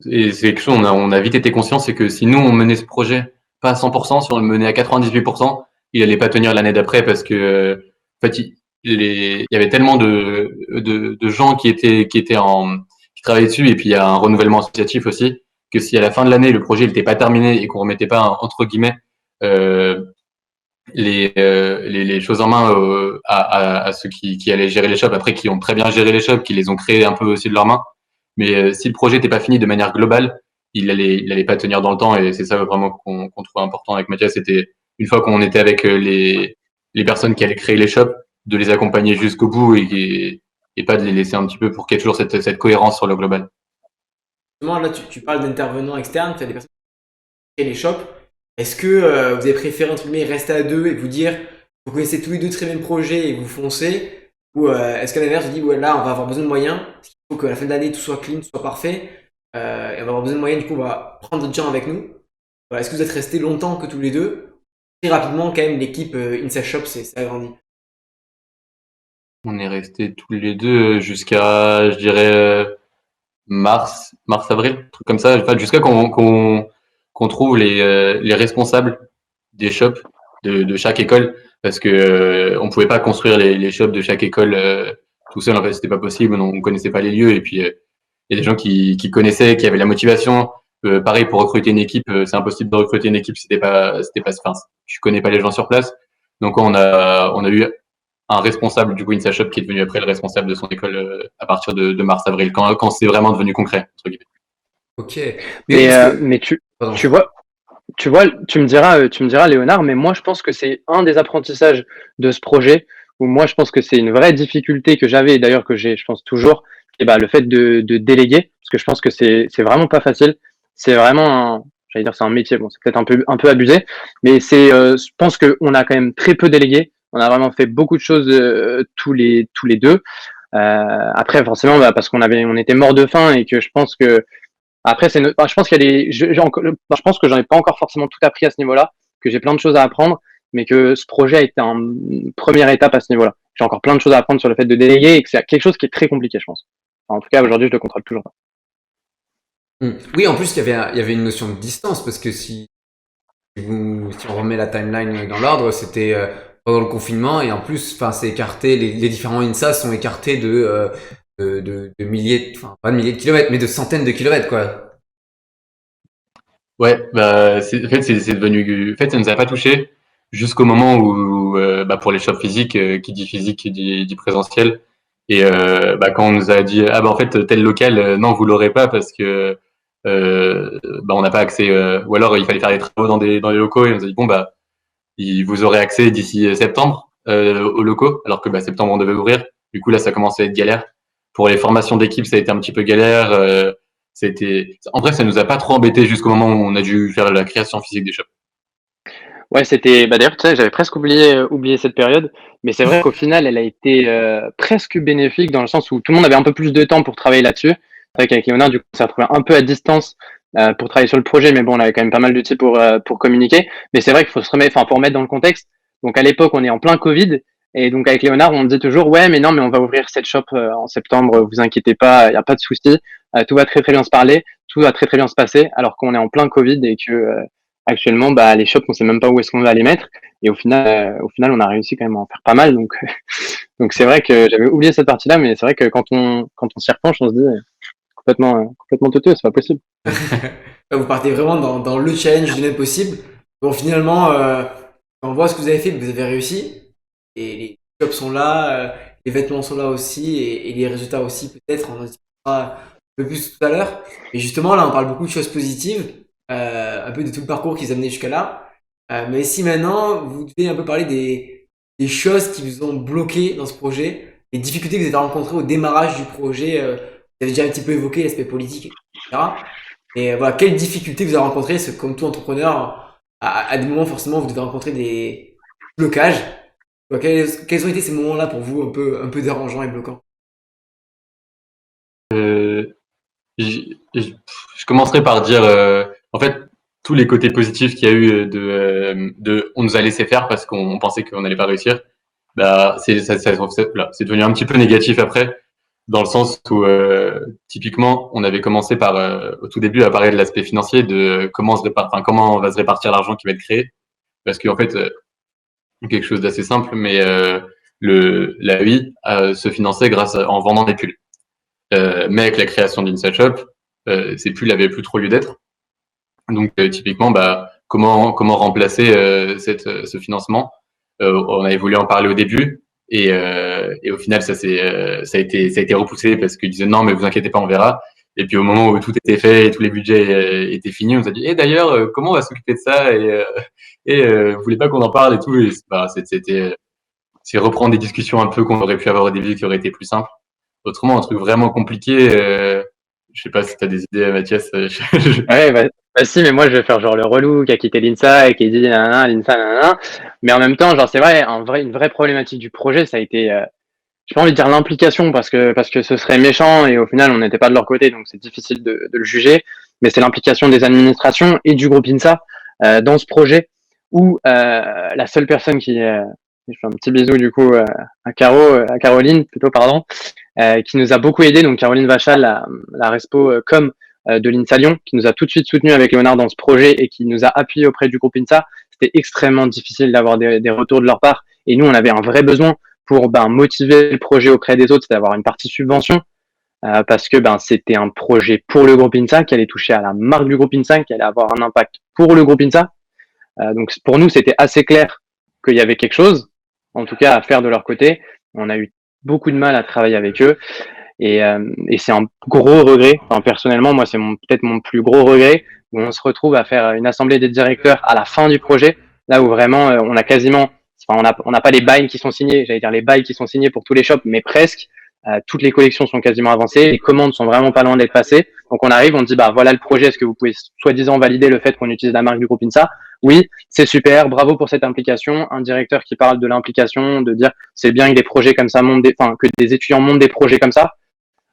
et c'est quelque chose on a vite été conscient, c'est que si nous on menait ce projet pas à 100%, si on le menait à 98%, il allait pas tenir l'année d'après parce que en fait il y avait tellement de gens qui travaillaient dessus et puis il y a un renouvellement associatif aussi que si à la fin de l'année le projet n'était pas terminé et qu'on remettait pas entre guillemets euh, les choses en main à ceux qui allaient gérer les shops, après qui ont très bien géré les shops, qui les ont créés un peu aussi de leurs mains. Mais si le projet n'était pas fini de manière globale, il allait pas tenir dans le temps. Et c'est ça vraiment qu'on trouvait important avec Mathias. C'était une fois qu'on était avec les personnes qui allaient créer les shops, de les accompagner jusqu'au bout et pas de les laisser un petit peu pour qu'il y ait toujours cette cohérence sur le global. Justement, là, tu parles d'intervenants externes, tu as des personnes qui créent les shops. Est-ce que vous avez préféré, entre guillemets, rester à deux et vous dire, vous connaissez tous les deux très bien le projet et vous foncez? Ou est-ce qu'à l'inverse, vous dites, ouais, là, on va avoir besoin de moyens, parce qu'il faut qu'à la fin de l'année, tout soit clean, tout soit parfait, et on va avoir besoin de moyens, du coup, on va prendre d'autres gens avec nous. Est-ce que vous êtes restés longtemps que tous les deux? Très rapidement, quand même, l'équipe Inside Shop s'est agrandie. On est restés tous les deux jusqu'à, je dirais, avril, un truc comme ça. Enfin, jusqu'à qu'on trouve les responsables des shops de chaque école, parce que on pouvait pas construire les shops de chaque école tout seul. En fait, c'était pas possible. On connaissait pas les lieux. Et puis, il y a des gens qui connaissaient, qui avaient la motivation. Pareil pour recruter une équipe, c'est impossible de recruter une équipe. Enfin, tu connais pas les gens sur place. Donc, on a eu un responsable du coup InstaShop qui est devenu après le responsable de son école à partir de mars-avril, quand c'est vraiment devenu concret, entre guillemets. Ok. Mais oui, Mais, parce que. mais Pardon. tu vois, tu me diras, Léonard, mais moi, je pense que c'est un des apprentissages de ce projet où moi, je pense que c'est une vraie difficulté que j'avais, et d'ailleurs que j'ai, je pense toujours, et bah, le fait de déléguer, parce que je pense que c'est vraiment pas facile. C'est vraiment j'allais dire, c'est un métier. Bon, c'est peut-être un peu abusé, mais je pense qu'on a quand même très peu délégué. On a vraiment fait beaucoup de choses tous les deux. Après, forcément, bah, parce on était mort de faim et que je pense que Après, je pense qu'il y a je pense que j'en ai pas encore forcément tout appris à ce niveau-là, que j'ai plein de choses à apprendre, mais que ce projet a été une première étape à ce niveau-là. J'ai encore plein de choses à apprendre sur le fait de déléguer et que c'est quelque chose qui est très compliqué, je pense. Enfin, en tout cas, aujourd'hui, je le contrôle toujours pas. Oui, en plus, il y avait une notion de distance, parce que si on remet la timeline dans l'ordre, c'était pendant le confinement, et en plus, enfin, c'est écarté, les différents INSA sont écartés de milliers, enfin, pas de milliers de kilomètres, mais de centaines de kilomètres, quoi. Ouais, bah, en fait, c'est devenu, en fait, ça nous a pas touché jusqu'au moment où, bah, pour les shops physiques, qui dit physique, dit présentiel. Et bah, quand on nous a dit, ah bah en fait, tel local, non, vous l'aurez pas parce que bah, on n'a pas accès, ou alors il fallait faire des travaux dans les locaux, et on nous a dit, bon, bah, vous aurez accès d'ici septembre aux locaux, alors que bah, septembre, on devait ouvrir. Du coup, là, ça commence à être galère. Pour les formations d'équipe, ça a été un petit peu galère. En vrai, ça nous a pas trop embêté jusqu'au moment où on a dû faire la création physique des shops. Ouais, d'ailleurs, tu sais, j'avais presque oublié cette période, mais c'est vrai qu'au final, elle a été presque bénéfique dans le sens où tout le monde avait un peu plus de temps pour travailler là-dessus. C'est vrai qu'avec Léonard, du coup, ça s'est retrouvé un peu à distance pour travailler sur le projet, mais bon, on avait quand même pas mal d'outils pour communiquer. Mais c'est vrai qu'il faut se remettre, enfin, pour remettre dans le contexte. Donc, à l'époque, on est en plein Covid, et donc avec Léonard, on dit toujours, ouais, mais non, mais on va ouvrir cette shop en septembre, vous inquiétez pas, il n'y a pas de souci, tout va très très bien se parler, tout va très très bien se passer, alors qu'on est en plein Covid et que actuellement, bah, les shops, on sait même pas où est-ce qu'on va les mettre. Et au final, on a réussi quand même à en faire pas mal. Donc, donc c'est vrai que j'avais oublié cette partie-là, mais c'est vrai que quand on s'y repenche, on se dit complètement teuteux, c'est pas possible. Vous partez vraiment dans le challenge du l'impossible. Bon, finalement, quand on voit ce que vous avez fait, vous avez réussi. Et les jobs sont là, les vêtements sont là aussi, et les résultats aussi, peut-être. On en discutera un peu plus tout à l'heure. Mais justement, là, on parle beaucoup de choses positives, un peu de tout le parcours qui vous a amené jusqu'à là. Mais si maintenant, vous devez un peu parler des choses qui vous ont bloqué dans ce projet, les difficultés que vous avez rencontrées au démarrage du projet, vous avez déjà un petit peu évoqué l'aspect politique, etc. Et voilà, quelles difficultés vous avez rencontrées? Parce que comme tout entrepreneur, à des moments, forcément, vous devez rencontrer des blocages. Donc, quels ont été ces moments-là pour vous un peu dérangeants et bloquants? Je commencerai par dire, en fait, tous les côtés positifs qu'il y a eu on nous a laissé faire parce qu'on pensait qu'on n'allait pas réussir. Bah, c'est devenu un petit peu négatif après, dans le sens où typiquement, on avait commencé par au tout début à parler de l'aspect financier, de comment va se répartir l'argent qui va être créé, parce qu'en fait, quelque chose d'assez simple, mais la UI se finançait en vendant des pulls. Mais avec la création d'InsideShop, ces pulls n'avaient plus trop lieu d'être. Donc typiquement, bah, comment remplacer ce financement. On avait voulu en parler au début, et au final ça a été repoussé parce qu'ils disaient non, mais vous inquiétez pas, on verra. Et puis au moment où tout était fait et tous les budgets étaient finis, on s'est dit, et d'ailleurs, comment on va s'occuper de ça, vous voulez pas qu'on en parle et tout. Et bah, c'est reprendre des discussions un peu qu'on aurait pu avoir au début qui auraient été plus simples. Autrement, un truc vraiment compliqué, je sais pas si tu as des idées, Mathias. Ouais, bah si, mais moi, je vais faire genre le relou qui a quitté l'INSA et qui dit nanana, l'INSA, nanana. Mais en même temps, genre, c'est vrai, une vraie problématique du projet, ça a été, j'ai pas envie de dire l'implication parce que ce serait méchant et au final, on n'était pas de leur côté, donc c'est difficile de le juger. Mais c'est l'implication des administrations et du groupe INSA dans ce projet où la seule personne je fais un petit bisou du coup à Caroline plutôt, pardon, qui nous a beaucoup aidé. Donc Caroline Vachal, la respo com de l'INSA Lyon, qui nous a tout de suite soutenu avec Léonard dans ce projet et qui nous a appuyé auprès du groupe INSA. C'était extrêmement difficile d'avoir des retours de leur part. Et nous, on avait un vrai besoin pour motiver le projet auprès des autres, c'est d'avoir une partie subvention. Parce que c'était un projet pour le groupe INSA qui allait toucher à la marque du groupe INSA, qui allait avoir un impact pour le groupe INSA. Donc pour nous, c'était assez clair qu'il y avait quelque chose, en tout cas à faire de leur côté. On a eu beaucoup de mal à travailler avec eux. Et c'est un gros regret. Enfin, personnellement, moi, c'est peut-être mon plus gros regret, où on se retrouve à faire une assemblée des directeurs à la fin du projet, là où vraiment on a quasiment, enfin, on n'a pas les bails qui sont signés, j'allais dire les bails qui sont signés pour tous les shops, mais presque. Toutes les collections sont quasiment avancées, les commandes sont vraiment pas loin d'être passées. Donc on arrive, on dit bah voilà le projet, est-ce que vous pouvez soi-disant valider le fait qu'on utilise la marque du groupe INSA? Oui, c'est super, bravo pour cette implication. Un directeur qui parle de l'implication, de dire c'est bien que des projets comme ça que des étudiants montent des projets comme ça,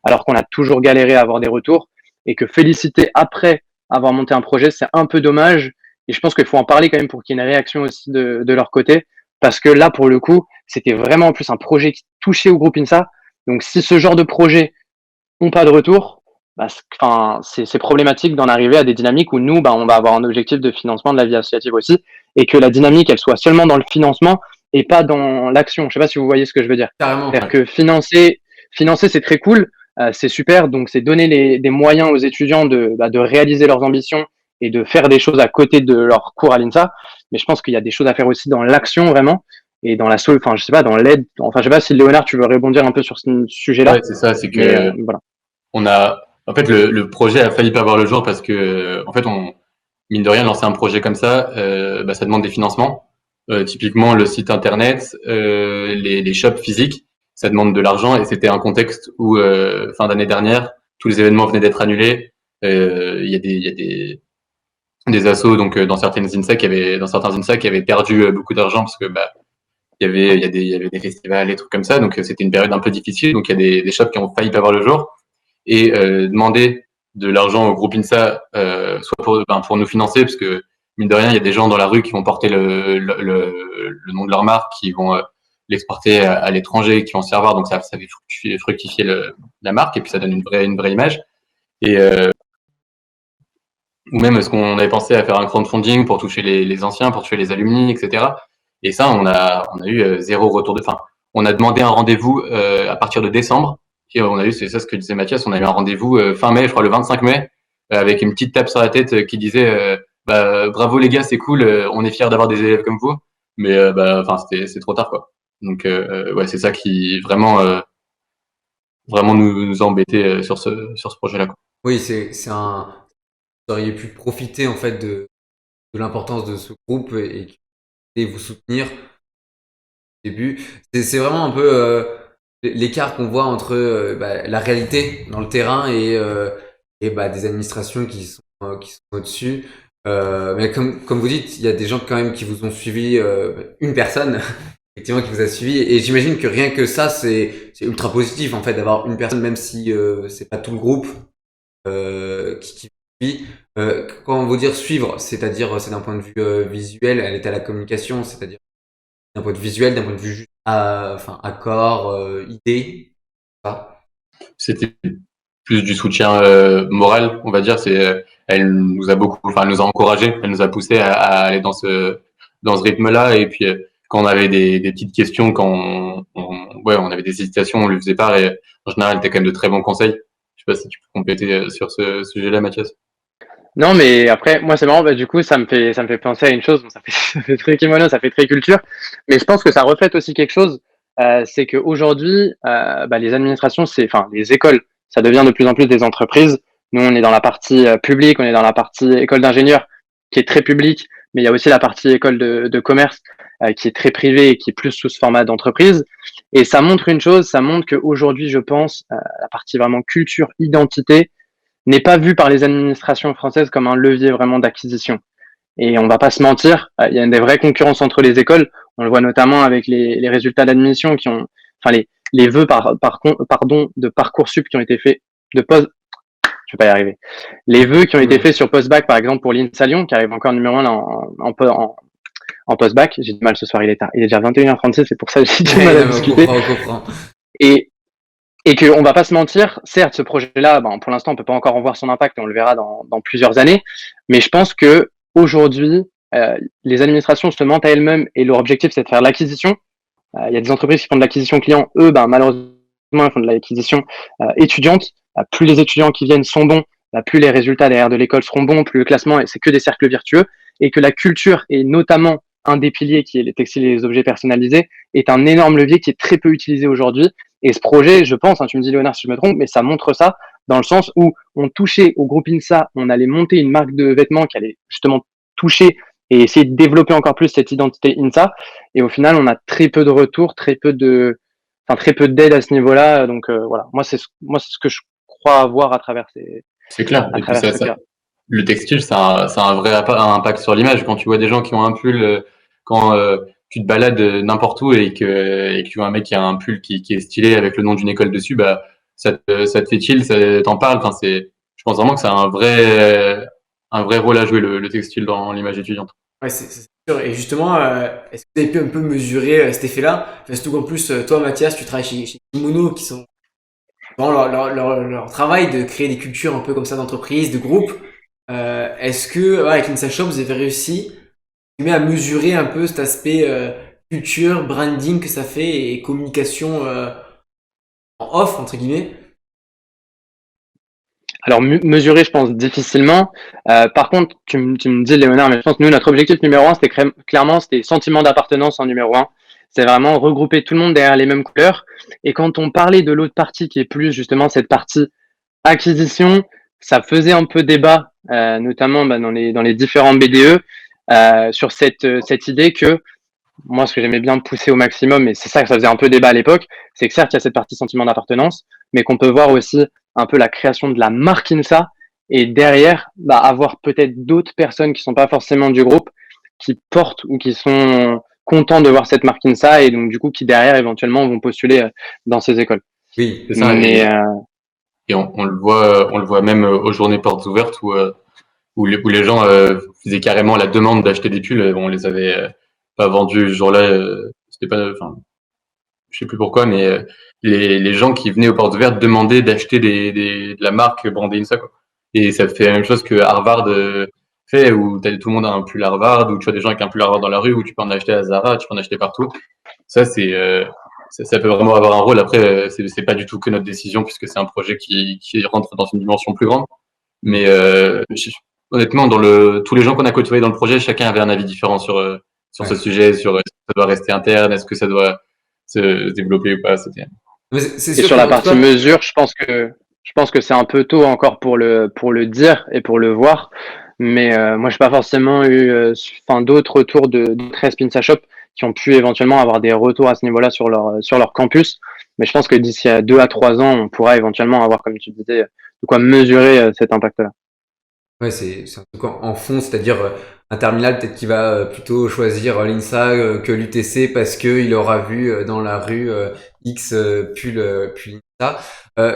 alors qu'on a toujours galéré à avoir des retours. et que féliciter après avoir monté un projet, c'est un peu dommage. Et je pense qu'il faut en parler quand même pour qu'il y ait une réaction aussi de leur côté. Parce que là, pour le coup, c'était vraiment en plus un projet qui touchait au groupe INSA. Donc, si ce genre de projet n'ont pas de retour, bah, c'est problématique d'en arriver à des dynamiques où nous, bah, on va avoir un objectif de financement de la vie associative aussi, et que la dynamique, elle soit seulement dans le financement et pas dans l'action. Je sais pas si vous voyez ce que je veux dire. Carrément. C'est-à-dire que financer, c'est très cool, c'est super, donc c'est donner des moyens aux étudiants de réaliser leurs ambitions et de faire des choses à côté de leur cours à l'INSA. Mais je pense qu'il y a des choses à faire aussi dans l'action vraiment et dans enfin je sais pas, dans l'aide. Enfin je sais pas si Léonard, tu veux rebondir un peu sur ce sujet-là. Ouais, c'est ça, c'est Mais que voilà. en fait, le projet a failli pas voir le jour parce que, en fait, mine de rien, lancer un projet comme ça, bah, ça demande des financements. Typiquement, le site internet, les shops physiques, ça demande de l'argent et c'était un contexte où, fin d'année dernière, tous les événements venaient d'être annulés. Il y a des assos, donc, dans certains INSA qui avaient perdu beaucoup d'argent parce que, bah, il y avait des festivals, des trucs comme ça. Donc, c'était une période un peu difficile. Donc, il y a des shops qui ont failli pas voir le jour et demander de l'argent au groupe INSA, soit pour nous financer, parce que mine de rien, il y a des gens dans la rue qui vont porter le nom de leur marque, qui vont l'exporter à l'étranger, qui vont se faire voir, donc ça fait fructifier la marque, et puis ça donne une vraie image. Et ou même est-ce qu'on avait pensé à faire un crowdfunding pour toucher les anciens, pour toucher les alumni, etc. Et ça, on a eu zéro retour de fin. On a demandé un rendez-vous à partir de décembre. Et on a eu, c'est ça ce que disait Mathias, on a eu un rendez-vous fin mai, je crois le 25 mai, avec une petite tape sur la tête qui disait bah, bravo les gars, c'est cool, on est fiers d'avoir des élèves comme vous, mais bah, enfin c'est trop tard quoi. Donc ouais, c'est ça qui vraiment nous a embêté sur ce projet-là quoi. Oui, c'est un. Vous auriez pu profiter en fait de l'importance de ce groupe et vous soutenir au début. C'est vraiment un peu l'écart qu'on voit entre bah, la réalité dans le terrain et bah, des administrations qui sont au-dessus. Mais comme vous dites, il y a des gens quand même qui vous ont suivi, une personne effectivement qui vous a suivi, et j'imagine que rien que ça, c'est ultra positif en fait d'avoir une personne, même si c'est pas tout le groupe qui suit. Quand on veut dire suivre, c'est-à-dire c'est d'un point de vue visuel, elle est à la communication, c'est-à-dire d'un point de vue visuel, d'un point de vue juste enfin accord, idée. Ça. C'était plus du soutien moral, on va dire. Elle nous a elle nous a encouragé, elle nous a poussé à aller dans ce rythme-là. Et puis quand on avait des petites questions, ouais, on avait des hésitations, on lui faisait part. Et en général, elle était quand même de très bons conseils. Je sais pas si tu peux compléter sur ce sujet-là, Mathias. Non, mais après, moi, c'est marrant, bah, du coup, ça me fait penser à une chose, bon, ça fait, ça fait très kimono, ça fait très culture, mais je pense que ça reflète aussi quelque chose, c'est qu'aujourd'hui, bah, les administrations, enfin, les écoles, ça devient de plus en plus des entreprises. Nous, on est dans la partie publique, on est dans la partie école d'ingénieurs, qui est très publique, mais il y a aussi la partie école de commerce, qui est très privée et qui est plus sous ce format d'entreprise. Et ça montre une chose, ça montre qu'aujourd'hui, je pense, la partie vraiment culture, identité, n'est pas vu par les administrations françaises comme un levier vraiment d'acquisition. Et on va pas se mentir, il y a des vraies concurrences entre les écoles. On le voit notamment avec les résultats d'admission qui ont, enfin les vœux pardon de Parcoursup qui ont été faits de post, je vais pas y arriver. Les vœux qui ont été faits sur post-bac par exemple pour l'INSA Lyon qui arrive encore numéro 1 là en post-bac. J'ai du mal ce soir, il est tard. Il est déjà 21h36, c'est pour ça que j'ai du mal à discuter. On comprend. Et Et qu'on va pas se mentir, certes, ce projet-là, ben, pour l'instant, on peut pas encore en voir son impact et on le verra dans plusieurs années. Mais je pense que aujourd'hui, les administrations se mentent à elles-mêmes et leur objectif, c'est de faire l'acquisition. Il y a des entreprises qui font de l'acquisition client. Eux, ben, malheureusement, ils font de l'acquisition étudiante. Plus les étudiants qui viennent sont bons, plus les résultats derrière de l'école seront bons, plus le classement, c'est que des cercles vertueux. Et que la culture, et notamment un des piliers qui est les textiles et les objets personnalisés, est un énorme levier qui est très peu utilisé aujourd'hui. Et ce projet, je pense, hein, tu me dis Léonard si je me trompe, mais ça montre ça dans le sens où on touchait au groupe INSA, on allait monter une marque de vêtements qui allait justement toucher et essayer de développer encore plus cette identité INSA. Et au final, on a très peu de retours, très peu d'aide à ce niveau-là. Donc voilà, moi c'est ce que je crois avoir à travers C'est clair. Et puis ce cas. le textile, ça a un vrai impact sur l'image. Quand tu vois des gens qui ont un pull, quand tu te balades n'importe où et que tu vois un mec qui a un pull qui est stylé avec le nom d'une école dessus, bah ça te fait chill, ça t'en parle. Enfin, je pense vraiment que ça a un vrai rôle à jouer le textile dans l'image étudiante. Ouais, c'est sûr. Et justement, est-ce que vous avez pu un peu mesurer cet effet-là? Enfin, surtout qu'en plus, toi, Mathias, tu travailles chez Kimono, qui sont dans leur travail de créer des cultures un peu comme ça d'entreprise, de groupe. Est-ce que, ouais, avec l'InstaShop, vous avez réussi à mesurer un peu cet aspect culture, branding que ça fait et communication en off, entre guillemets? Alors, mesurer, je pense, difficilement. Par contre, tu me dis, Léonard, mais je pense que nous, notre objectif numéro un, c'était clairement, c'était sentiment d'appartenance en numéro un. C'est vraiment regrouper tout le monde derrière les mêmes couleurs. Et quand on parlait de l'autre partie, qui est plus justement cette partie acquisition, ça faisait un peu débat, notamment dans les différents BDE, sur cette idée que moi, ce que j'aimais bien pousser au maximum, et c'est ça que ça faisait un peu débat à l'époque, c'est que certes, il y a cette partie sentiment d'appartenance, mais qu'on peut voir aussi un peu la création de la marque INSA, et derrière, avoir peut-être d'autres personnes qui sont pas forcément du groupe, qui portent ou qui sont contents de voir cette marque INSA, et donc du coup, qui derrière, éventuellement, vont postuler dans ces écoles. Oui. C'est ça. Mais Et on le voit même aux journées portes ouvertes où les gens faisaient carrément la demande d'acheter des pulls. On les avait pas vendus ce jour-là. C'était pas, enfin, je sais plus pourquoi, mais les gens qui venaient aux portes ouvertes demandaient d'acheter de la marque brandée INSA, quoi. Et ça fait la même chose que Harvard fait, où tout le monde a un pull Harvard, où tu vois des gens avec un pull Harvard dans la rue, où tu peux en acheter à Zara, tu peux en acheter partout. Ça, ça peut vraiment avoir un rôle. Après, c'est pas du tout que notre décision, puisque c'est un projet qui rentre dans une dimension plus grande. Mais honnêtement, tous les gens qu'on a côtoyés dans le projet, chacun avait un avis différent sur ce Ouais. sujet, sur est-ce que ça doit rester interne, est-ce que ça doit se développer ou pas. Mais c'est et sûr sur la qu'en tout partie cas, mesure, je pense que c'est un peu tôt encore pour le dire et pour le voir. Mais moi, j'ai pas forcément eu d'autres retours de 13 Pinsa Shop qui ont pu éventuellement avoir des retours à ce niveau-là sur leur campus. Mais je pense que d'ici à 2 à 3 ans, on pourra éventuellement avoir, comme tu disais, de quoi mesurer cet impact-là. ouais, c'est un truc en fond, c'est-à-dire un terminal peut-être qui va plutôt choisir l'INSA que l'UTC parce que il aura vu dans la rue X pull INSA.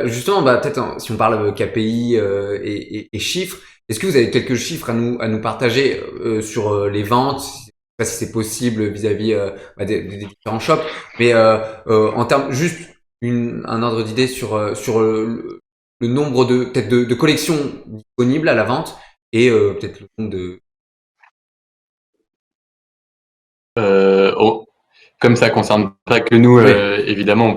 Justement, bah peut-être si on parle KPI et chiffres, est-ce que vous avez quelques chiffres à nous partager sur les ventes? Je sais pas si c'est possible vis-à-vis des différents shops, mais en termes juste un ordre d'idée sur le nombre de peut-être de collections disponibles à la vente et peut-être le nombre de... Oh, comme ça concerne pas que nous, Oui, évidemment,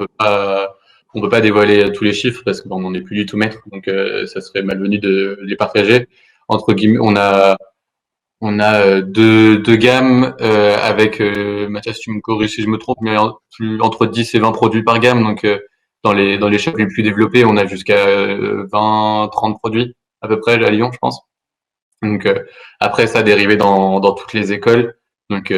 on peut pas dévoiler tous les chiffres parce qu'on n'en est plus du tout maître, donc ça serait malvenu de les partager. Entre guillemets, on a deux gammes avec Mathias, tu me corriges si je me trompe, mais entre 10 et 20 produits par gamme. Donc dans les shops les plus développés, on a jusqu'à 20, 30 produits à peu près à Lyon, je pense. Donc après ça dérivé dans toutes les écoles. Donc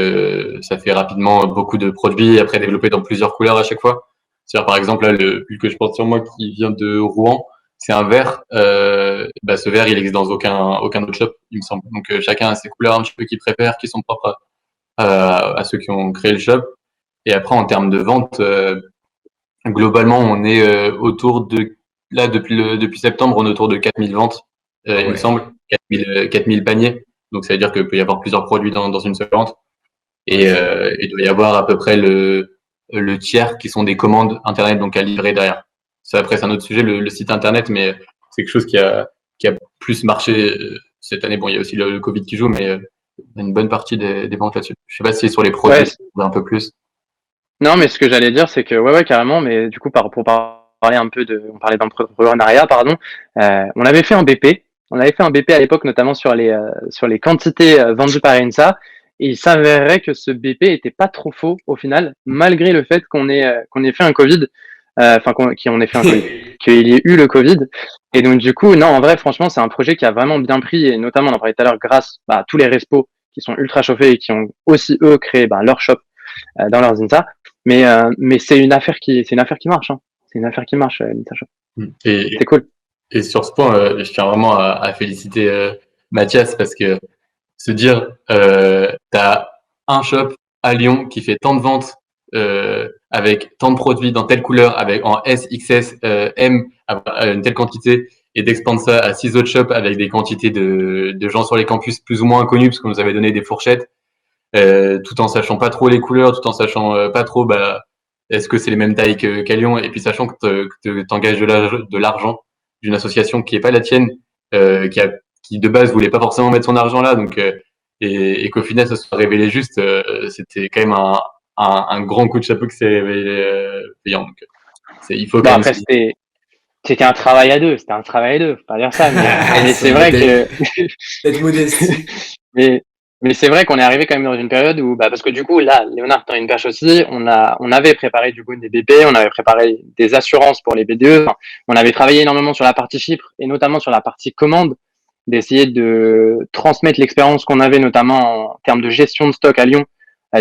ça fait rapidement beaucoup de produits après développés dans plusieurs couleurs à chaque fois. C'est-à-dire par exemple là le pull que je porte sur moi qui vient de Rouen, c'est un vert. Ce vert il existe dans aucun autre shop il me semble. Donc chacun a ses couleurs un petit peu qu'il préfère, qui sont propres à ceux qui ont créé le shop. Et après en termes de vente, globalement on est autour de là depuis septembre on est autour de 4000 ventes ah il me ouais. semble. 4000 paniers. Donc, ça veut dire qu'il peut y avoir plusieurs produits dans une seule vente. Ouais, Et il doit y avoir à peu près le tiers qui sont des commandes Internet, donc à livrer derrière. Ça, après, c'est un autre sujet, le site Internet, mais c'est quelque chose qui a plus marché cette année. Bon, il y a aussi le Covid qui joue, mais une bonne partie des ventes là-dessus. Je sais pas si sur les Ouais, produits, un peu plus. non, mais ce que j'allais dire, c'est que, ouais, carrément, mais du coup, pour parler un peu on parlait d'entrepreneuriat, pardon, on avait fait un BP. On avait fait un BP à l'époque, notamment sur les quantités vendues par Insa. Et il s'avérerait que ce BP était pas trop faux, au final, malgré le fait qu'on ait fait un Covid, qu'on ait fait un Covid, qu'il y ait eu le Covid. Et donc, du coup, non, en vrai, franchement, c'est un projet qui a vraiment bien pris, et notamment, on en parlait tout à l'heure, grâce à tous les respos qui sont ultra chauffés et qui ont aussi, eux, créé leur shop dans leurs Insa. Mais c'est une affaire qui marche. Hein. C'est une affaire qui marche, l'Insta Et, C'est cool. et sur ce point, je tiens vraiment à féliciter Mathias parce que se dire t'as un shop à Lyon qui fait tant de ventes avec tant de produits dans telle couleur, avec en S, XS, M, à une telle quantité, et d'expandre ça à 6 autres shops avec des quantités de gens sur les campus plus ou moins inconnus parce qu'on nous avait donné des fourchettes, tout en sachant pas trop les couleurs, tout en sachant pas trop est-ce que c'est les mêmes tailles qu'à Lyon, et puis sachant que t'engages de l'argent d'une association qui est pas la tienne, qui de base voulait pas forcément mettre son argent là, donc et qu'au final ça se soit révélé juste, c'était quand même un grand coup de chapeau qui s'est révélé payant. Donc il faut quand même. Après, c'était un travail à deux. C'était un travail à deux. Faut pas dire ça, mais c'est vrai que. Être modeste. mais c'est vrai qu'on est arrivé quand même dans une période où, parce que du coup, là, Léonard tend une perche aussi. On avait préparé du coup des BP, on avait préparé des assurances pour les BDE. Enfin, on avait travaillé énormément sur la partie chiffres et notamment sur la partie commande, d'essayer de transmettre l'expérience qu'on avait notamment en termes de gestion de stock à Lyon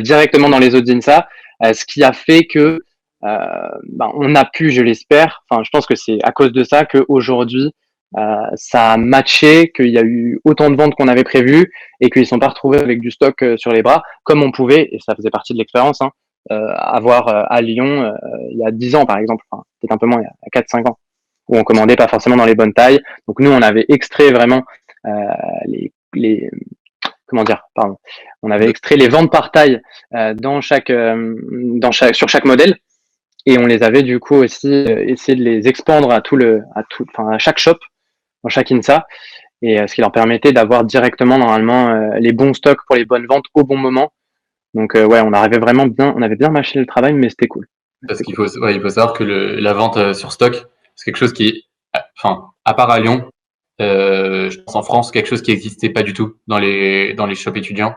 directement dans les autres INSA, ce qui a fait que on a pu, je l'espère, enfin je pense que c'est à cause de ça qu'aujourd'hui ça a matché, qu'il y a eu autant de ventes qu'on avait prévu et qu'ils ne sont pas retrouvés avec du stock sur les bras, comme on pouvait, et ça faisait partie de l'expérience, avoir à Lyon il y a 10 ans par exemple, enfin, peut-être un peu moins, il y a 4-5 ans, où on commandait pas forcément dans les bonnes tailles. Donc nous, on avait extrait vraiment les comment dire, pardon, on avait extrait les ventes par taille sur chaque modèle, et on les avait du coup aussi essayé de les expandre à chaque shop, dans chaque INSA, et ce qui leur permettait d'avoir directement normalement les bons stocks pour les bonnes ventes au bon moment. Donc ouais, on avait bien mâché le travail, mais c'était cool. Parce qu'il faut savoir que la vente sur stock, c'est quelque chose qui est, enfin, à part à Lyon, je pense en France, quelque chose qui n'existait pas du tout dans les shops étudiants,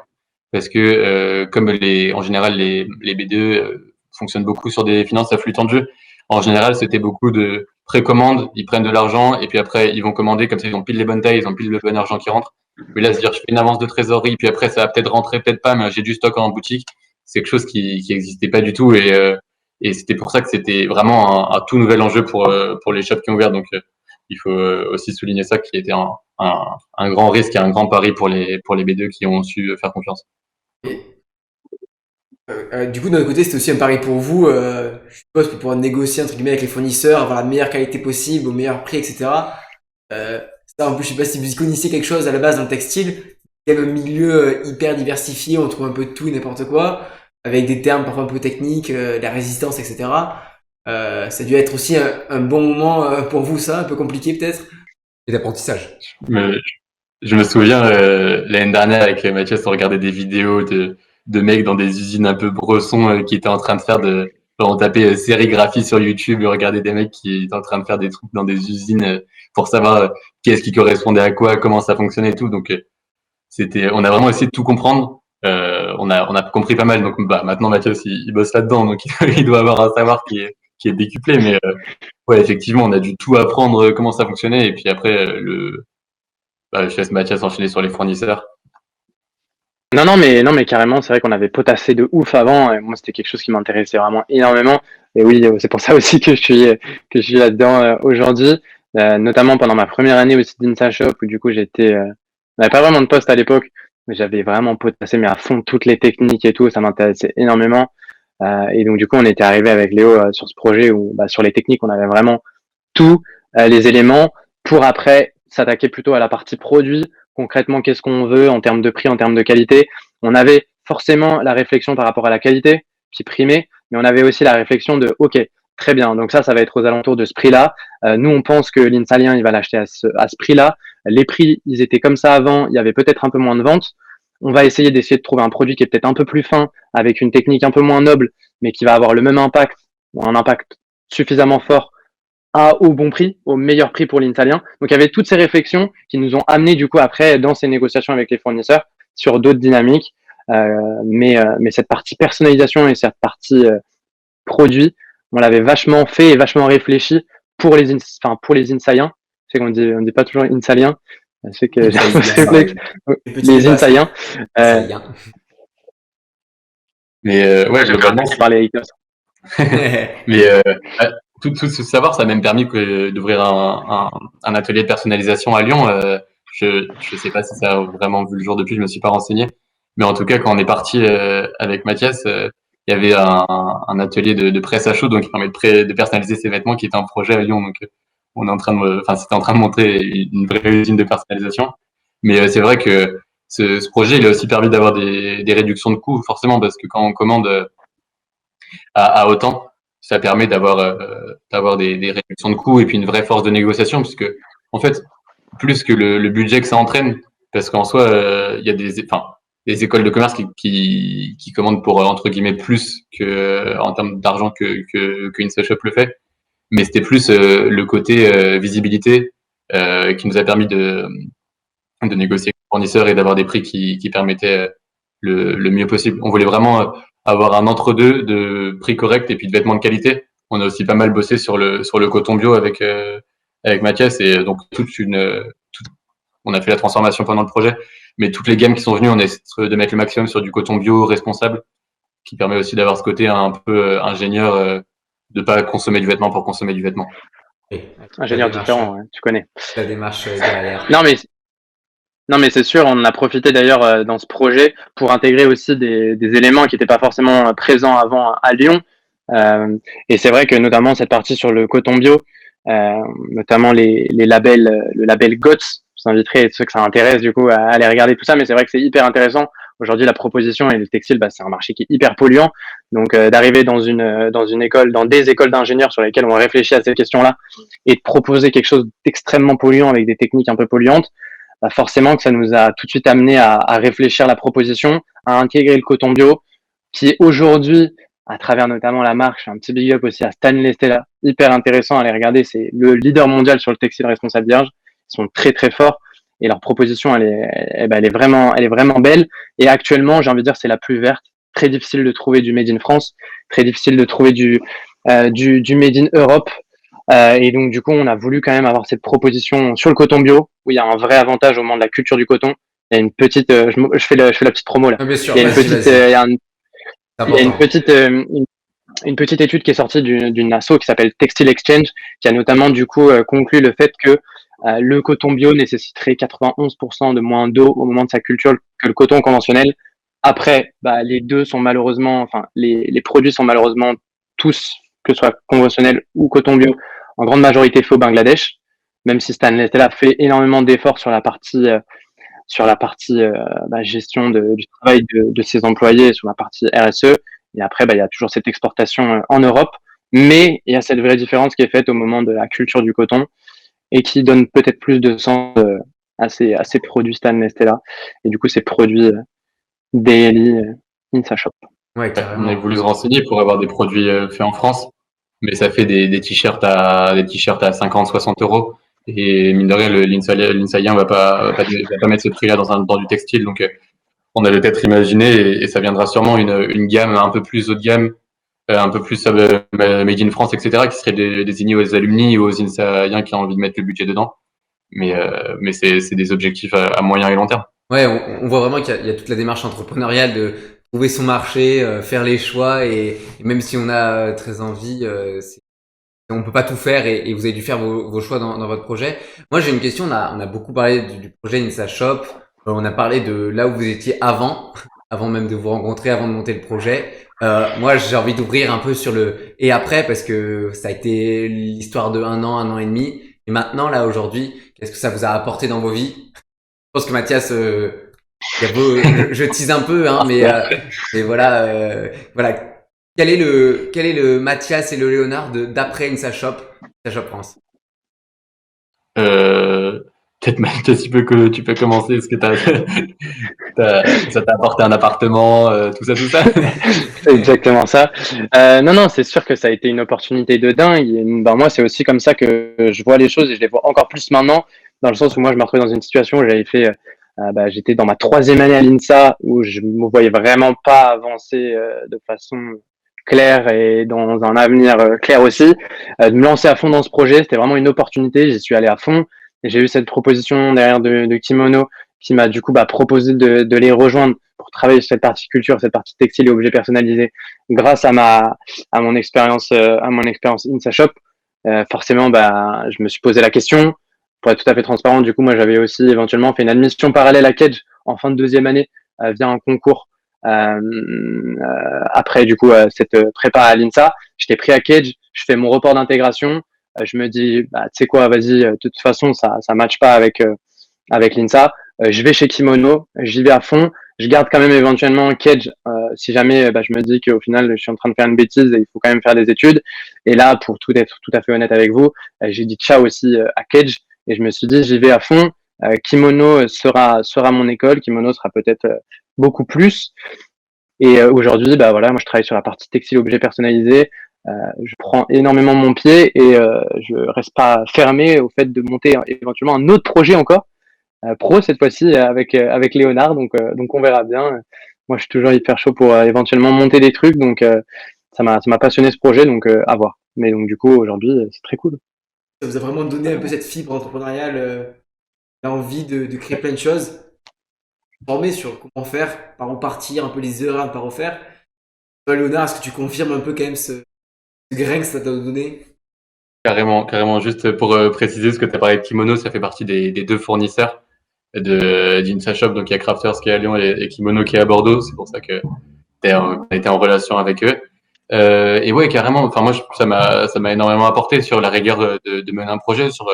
parce que comme en général les B2 fonctionnent beaucoup sur des finances à flux tendu, en général c'était beaucoup de précommande, ils prennent de l'argent et puis après ils vont commander, comme ça ils ont pile les bonnes tailles, ils ont pile le bon argent qui rentre. Mais là, se dire je fais une avance de trésorerie, puis après ça va peut-être rentrer, peut-être pas, mais j'ai du stock en boutique, c'est quelque chose qui existait pas du tout, et c'était pour ça que c'était vraiment un tout nouvel enjeu pour les shops qui ont ouvert. Donc il faut aussi souligner ça, qui était un grand risque et un grand pari pour les B2 qui ont su faire confiance. Du coup, de notre côté, c'était aussi un pari pour vous, je suppose, pour pouvoir négocier entre guillemets avec les fournisseurs, avoir la meilleure qualité possible, au meilleur prix, etc. Ça, en plus, je sais pas si vous y connaissiez quelque chose à la base dans le textile. Il y a un milieu hyper diversifié, on trouve un peu de tout et n'importe quoi, avec des termes parfois un peu techniques, la résistance, etc. Ça a dû être aussi un bon moment pour vous, ça, un peu compliqué peut-être. Et d'apprentissage. Mais je me souviens l'année dernière avec Mathias, on regardait des vidéos de mecs dans des usines un peu bressons qui étaient en train de faire on tapait sérigraphie sur YouTube et on regardait des mecs qui étaient en train de faire des trucs dans des usines pour savoir qu'est-ce qui correspondait à quoi, comment ça fonctionnait et tout. Donc on a vraiment essayé de tout comprendre. On a compris pas mal. Donc maintenant Mathias il bosse là-dedans, donc il doit avoir un savoir qui est décuplé. Mais ouais, effectivement, on a dû tout apprendre comment ça fonctionnait, et puis après je laisse Mathias enchaîner sur les fournisseurs. Non, mais carrément, c'est vrai qu'on avait potassé de ouf avant, et moi, c'était quelque chose qui m'intéressait vraiment énormément. Et oui, c'est pour ça aussi que je suis là-dedans aujourd'hui, notamment pendant ma première année aussi d'Insa Shop, où du coup, on n'avait pas vraiment de poste à l'époque, mais j'avais vraiment potassé, mais à fond, toutes les techniques et tout, ça m'intéressait énormément. Et donc, du coup, on était arrivé avec Léo sur ce projet où, sur les techniques, on avait vraiment tous les éléments pour après s'attaquer plutôt à la partie produit. Concrètement, qu'est-ce qu'on veut en termes de prix, en termes de qualité. On avait forcément la réflexion par rapport à la qualité qui primait, mais on avait aussi la réflexion de OK, très bien, donc ça va être aux alentours de ce prix-là. Nous, on pense que l'Insalien, il va l'acheter à ce prix-là. Les prix, ils étaient comme ça avant, il y avait peut-être un peu moins de ventes. On va essayer de trouver un produit qui est peut-être un peu plus fin, avec une technique un peu moins noble, mais qui va avoir le même impact, ou un impact suffisamment fort au bon prix, au meilleur prix pour l'Italien. Donc il y avait toutes ces réflexions qui nous ont amené du coup après dans ces négociations avec les fournisseurs sur d'autres dynamiques. Mais cette partie personnalisation et cette partie produit, on l'avait vachement fait et vachement réfléchi pour les Insaliens. C'est qu'on dit pas toujours Insaliens. C'est que les Insaliens. Mais ouais, j'ai vraiment parlé avec mais tout ce savoir, ça a même permis d'ouvrir un atelier de personnalisation à Lyon. Je sais pas si ça a vraiment vu le jour depuis, je me suis pas renseigné. Mais en tout cas, quand on est parti avec Mathias, il y avait un atelier de presse à chaud, donc qui permet de personnaliser ses vêtements, qui était un projet à Lyon. Donc on est en train de, enfin, c'était en train de monter une vraie usine de personnalisation. Mais c'est vrai que ce projet, il a aussi permis d'avoir des réductions de coûts, forcément, parce que quand on commande à autant, ça permet d'avoir des réductions de coûts et puis une vraie force de négociation, puisque en fait, plus que le budget que ça entraîne, parce qu'en soi, il y a des écoles de commerce qui commandent pour entre guillemets plus que en termes d'argent qu'une shop le fait, mais c'était plus le côté visibilité qui nous a permis de négocier avec les fournisseurs et d'avoir des prix qui permettaient le mieux possible. On voulait vraiment avoir un entre-deux de prix correct et puis de vêtements de qualité. On a aussi pas mal bossé sur le coton bio avec Mathias et donc on a fait la transformation pendant le projet, mais toutes les gammes qui sont venues, on essaie de mettre le maximum sur du coton bio responsable, qui permet aussi d'avoir ce côté un peu ingénieur, de pas consommer du vêtement pour consommer du vêtement. Oui, Ingénieur différent, ouais, tu connais. la démarche derrière. Non, mais c'est sûr, on en a profité d'ailleurs dans ce projet pour intégrer aussi des éléments qui n'étaient pas forcément présents avant à Lyon. Et c'est vrai que notamment cette partie sur le coton bio, notamment les labels, le label GOTS, je vous inviterai ceux que ça intéresse du coup à aller regarder tout ça, mais c'est vrai que c'est hyper intéressant. Aujourd'hui, la proposition et le textile, bah, c'est un marché qui est hyper polluant. Donc, d'arriver dans une école, dans des écoles d'ingénieurs sur lesquelles on réfléchit à ces questions-là et de proposer quelque chose d'extrêmement polluant avec des techniques un peu polluantes, bah forcément que ça nous a tout de suite amené à réfléchir la proposition, à intégrer le coton bio, qui est aujourd'hui, à travers notamment la marque, je fais un petit big up aussi à Stanley Stella, hyper intéressant à les regarder, c'est le leader mondial sur le textile responsable vierge, ils sont très très forts et leur proposition elle est vraiment belle et actuellement j'ai envie de dire c'est la plus verte, très difficile de trouver du made in France, très difficile de trouver du made in Europe. Et donc, du coup, on a voulu quand même avoir cette proposition sur le coton bio, où il y a un vrai avantage au moment de la culture du coton. Il y a une petite, je fais la petite promo là. Ah, bien sûr, Il y a une vas-y, petite, vas-y. il y a une petite étude qui est sortie d'une asso qui s'appelle Textile Exchange, qui a notamment du coup conclu le fait que le coton bio nécessiterait 91% de moins d'eau au moment de sa culture que le coton conventionnel. Après, bah, les deux sont malheureusement, enfin, les produits sont malheureusement tous, que ce soit conventionnel ou coton bio, en grande majorité fait au Bangladesh, même si Stanley Stella fait énormément d'efforts sur la partie bah, gestion du travail de ses employés, sur la partie RSE. Et après, bah, il y a toujours cette exportation en Europe, mais il y a cette vraie différence qui est faite au moment de la culture du coton et qui donne peut-être plus de sens à ces produits Stanley Stella. Et du coup, ces produits daily in sa shop. Ouais, On a carrément. voulu se renseigner pour avoir des produits faits en France, mais ça fait des t-shirts des t-shirts à 50, 60 euros. Et mine de rien, l'Insalien va pas mettre ce prix-là dans du textile. Donc, on avait peut-être imaginé, et ça viendra sûrement une gamme un peu plus haut de gamme, un peu plus made in France, etc., qui serait désigné aux alumni ou aux Insaliens qui ont envie de mettre le budget dedans. Mais c'est des objectifs à moyen et long terme. Ouais, on voit vraiment qu'il y a toute la démarche entrepreneuriale de trouver son marché, faire les choix et même si on a très envie, on peut pas tout faire et vous avez dû faire vos choix dans votre projet. Moi, j'ai une question. On a beaucoup parlé du projet Insa Shop. On a parlé de là où vous étiez avant même de vous rencontrer, avant de monter le projet. Moi, j'ai envie d'ouvrir un peu sur le et après parce que ça a été l'histoire de un an et demi. Et maintenant, là, aujourd'hui, qu'est-ce que ça vous a apporté dans vos vies? Je pense que Mathias, je tease un peu, hein, mais voilà, voilà. Quel est le Mathias et le Léonard d'après Insa Shop France? Peut-être Mathilde, tu peux commencer. Est-ce que ça t'a apporté un appartement, tout ça, tout ça? C'est exactement ça. Non, non, c'est sûr que ça a été une opportunité de dingue. Et, ben, moi, c'est aussi comme ça que je vois les choses et je les vois encore plus maintenant, dans le sens où moi, je me retrouvais dans une situation où j'avais fait, bah, j'étais dans ma troisième année à l'INSA, où je me voyais vraiment pas avancer de façon claire et dans un avenir clair aussi. De me lancer à fond dans ce projet, c'était vraiment une opportunité. J'y suis allé à fond et j'ai eu cette proposition derrière de Kimono qui m'a du coup bah, proposé de les rejoindre pour travailler sur cette partie culture, cette partie textile et objets personnalisés, grâce à mon expérience InSaShop. Forcément, bah, je me suis posé la question. Pour être tout à fait transparent, du coup, moi, j'avais aussi éventuellement fait une admission parallèle à Kedge en fin de deuxième année via un concours. Après, du coup, cette prépa à l'INSA, j'étais pris à Kedge, je fais mon report d'intégration. je me dis, bah, tu sais quoi, vas-y, de toute façon, ça matche pas avec l'INSA. Je vais chez Kimono, j'y vais à fond. Je garde quand même éventuellement Cage si jamais bah, je me dis qu'au final, je suis en train de faire une bêtise et il faut quand même faire des études. Et là, pour tout être tout à fait honnête avec vous, j'ai dit ciao aussi à Cage et je me suis dit, j'y vais à fond. Kimono sera mon école. Kimono sera peut-être beaucoup plus. Et aujourd'hui, bah voilà, moi je travaille sur la partie textile objet personnalisé. Je prends énormément mon pied et je reste pas fermé au fait de monter éventuellement un autre projet encore pro cette fois-ci avec Léonard. Donc on verra bien. Moi, je suis toujours hyper chaud pour éventuellement monter des trucs. Donc ça m'a passionné ce projet. Donc à voir. Mais donc du coup aujourd'hui, c'est très cool. Ça vous a vraiment donné un peu cette fibre entrepreneuriale, l'envie de créer plein de choses, former sur comment faire, par où partir, un peu les erreurs à ne pas refaire. Toi, Léonard, est-ce que tu confirmes un peu quand même ce grain que ça t'a donné? Carrément, carrément. Juste pour préciser, ce que tu as parlé de Kimono, ça fait partie des deux fournisseurs d'InstaShop. Donc il y a Crafters qui est à Lyon et Kimono qui est à Bordeaux. C'est pour ça que on a été en relation avec eux. Et ouais, carrément. Enfin moi, ça m'a énormément apporté sur la rigueur de mener un projet, sur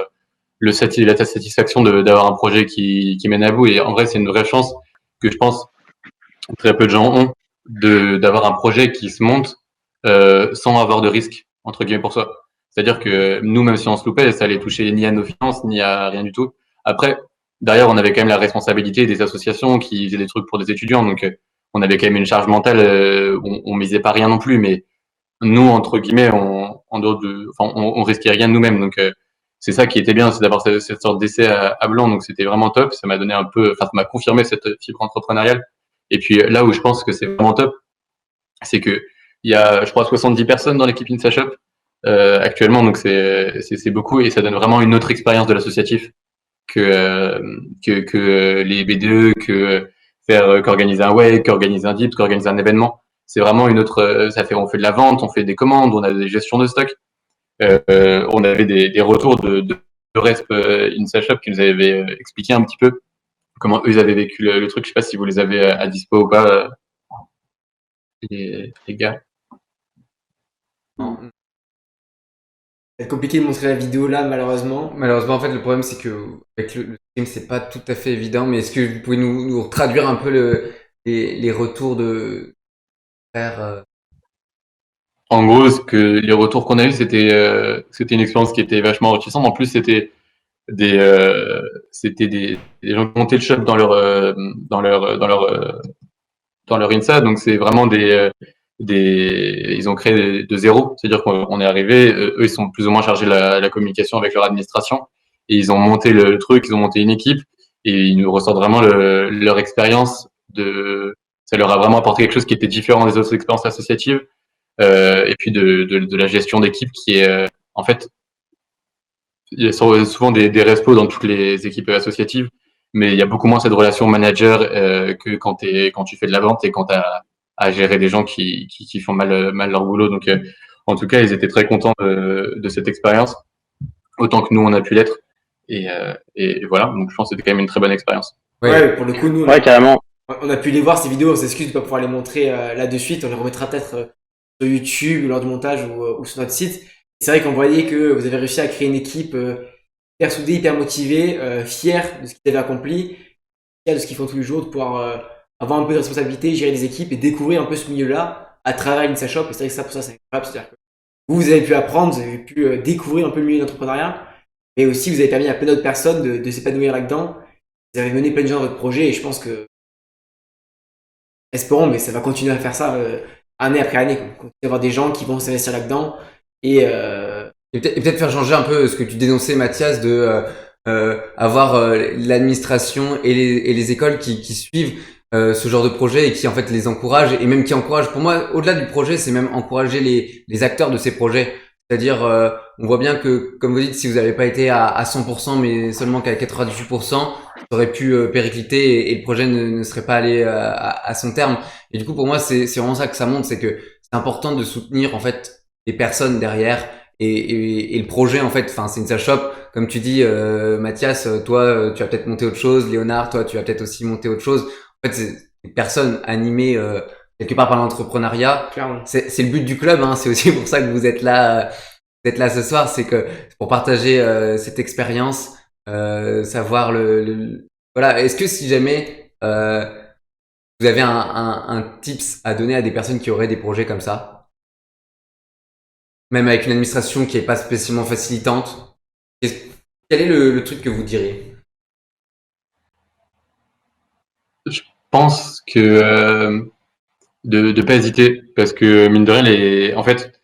la satisfaction d'avoir un projet qui mène à bout. Et en vrai, c'est une vraie chance que je pense très peu de gens ont d'avoir un projet qui se monte sans avoir de risque entre guillemets pour soi. C'est-à-dire que nous, même si on se loupait, ça allait toucher ni à nos finances ni à rien du tout. Après, derrière, on avait quand même la responsabilité des associations qui faisaient des trucs pour des étudiants, donc on avait quand même une charge mentale. On misait pas rien non plus, mais nous, entre guillemets, en dehors enfin, on risquait rien de nous-mêmes. Donc c'est ça qui était bien, c'est d'avoir cette sorte d'essai à blanc. Donc c'était vraiment top. Ça m'a donné un peu, enfin, ça m'a confirmé cette fibre entrepreneuriale. Et puis là où je pense que c'est vraiment top, c'est que il y a, je crois, 70 personnes dans l'équipe InstaShop actuellement, donc c'est beaucoup et ça donne vraiment une autre expérience de l'associatif que les BDE, que faire qu'organiser un wake, qu'organiser un dip, qu'organiser un événement. C'est vraiment une autre. On fait de la vente, on fait des commandes, on a des gestions de stock. On avait des retours de Resp InstaShop qui nous avaient expliqué un petit peu comment eux ils avaient vécu le truc. Je sais pas si vous les avez à dispo ou pas, les gars. Non. C'est compliqué de montrer la vidéo là, malheureusement. Malheureusement, en fait, le problème, c'est que avec le stream, c'est pas tout à fait évident. Mais est-ce que vous pouvez nous traduire un peu les retours de faire En gros, les retours qu'on a eu, c'était une expérience qui était vachement enrichissante. En plus, des euh, c'était des gens qui montaient le shop dans leur Insta. Donc c'est vraiment ils ont créé de zéro. C'est-à-dire qu'on est arrivé, eux ils sont plus ou moins chargés de la communication avec leur administration et ils ont monté le truc, ils ont monté une équipe et ils nous ressortent vraiment leur expérience ça leur a vraiment apporté quelque chose qui était différent des autres expériences associatives et puis de la gestion d'équipe qui est en fait il y a souvent des respos dans toutes les équipes associatives, mais il y a beaucoup moins cette relation manager que quand tu fais de la vente et quand tu as à gérer des gens qui font mal leur boulot. Donc, en tout cas, ils étaient très contents de cette expérience, autant que nous, on a pu l'être. Et voilà, donc je pense que c'était quand même une très bonne expérience. Ouais, pour le coup, nous, Ouais, carrément. on a pu les voir ces vidéos. On s'excuse de pas pouvoir les montrer là de suite. On les remettra peut-être sur YouTube lors du montage ou sur notre site. C'est vrai qu'on voyait que vous avez réussi à créer une équipe hyper soudée, hyper motivée, fière de ce qu'ils avaient accompli, fière de ce qu'ils font tous les jours, de pouvoir avoir un peu de responsabilité, gérer des équipes et découvrir un peu ce milieu-là à travers l'InstaShop. Et c'est vrai que ça, pour ça, c'est incroyable. C'est-à-dire que vous avez pu apprendre, vous avez pu découvrir un peu le milieu de l'entrepreneuriat, mais aussi vous avez permis à plein d'autres personnes de s'épanouir là-dedans. Vous avez mené plein de gens dans votre projet et je pense que, espérons, mais ça va continuer à faire ça année après année. Continuer à avoir des gens qui vont s'investir là-dedans et et peut-être faire changer un peu ce que tu dénonçais, Mathias, de avoir l'administration et les écoles qui suivent ce genre de projet et qui en fait les encouragent et même qui encouragent. Pour moi, au-delà du projet, c'est même encourager les acteurs de ces projets. C'est-à-dire, on voit bien que, comme vous dites, si vous n'avez pas été à 100%, mais seulement qu'à 98%, ça aurait pu péricliter et le projet ne serait pas allé à son terme. Et du coup, pour moi, c'est vraiment ça que ça montre, c'est que c'est important de soutenir en fait les personnes derrière et le projet en fait. Enfin, c'est une InstaShop, comme tu dis, Mathias, toi, tu vas peut-être monter autre chose. Léonard, toi, tu vas peut-être aussi monter autre chose. En fait, c'est des personnes animées quelque part par l'entrepreneuriat. clairement. C'est le but du club, hein. C'est aussi pour ça que vous êtes là êtes là ce soir, c'est que pour partager cette expérience, savoir voilà. Est-ce que si jamais vous avez un tips à donner à des personnes qui auraient des projets comme ça, même avec une administration qui est pas spécialement facilitante, quel est le truc que vous diriez? Je pense que de pas hésiter, parce que mine de rien, en fait,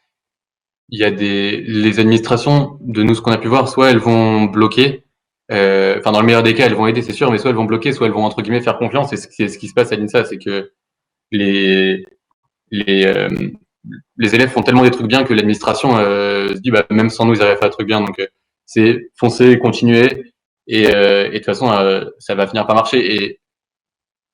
il y a les administrations, de nous ce qu'on a pu voir, soit elles vont bloquer, enfin dans le meilleur des cas, elles vont aider, c'est sûr, mais soit elles vont bloquer, soit elles vont entre guillemets faire confiance. Et c'est ce qui se passe à l'INSA, c'est que les les euh, les élèves font tellement des trucs bien que l'administration se dit bah même sans nous ils arrivent à faire des trucs bien. Donc c'est foncer, continuer, et de toute façon ça va finir par marcher. Et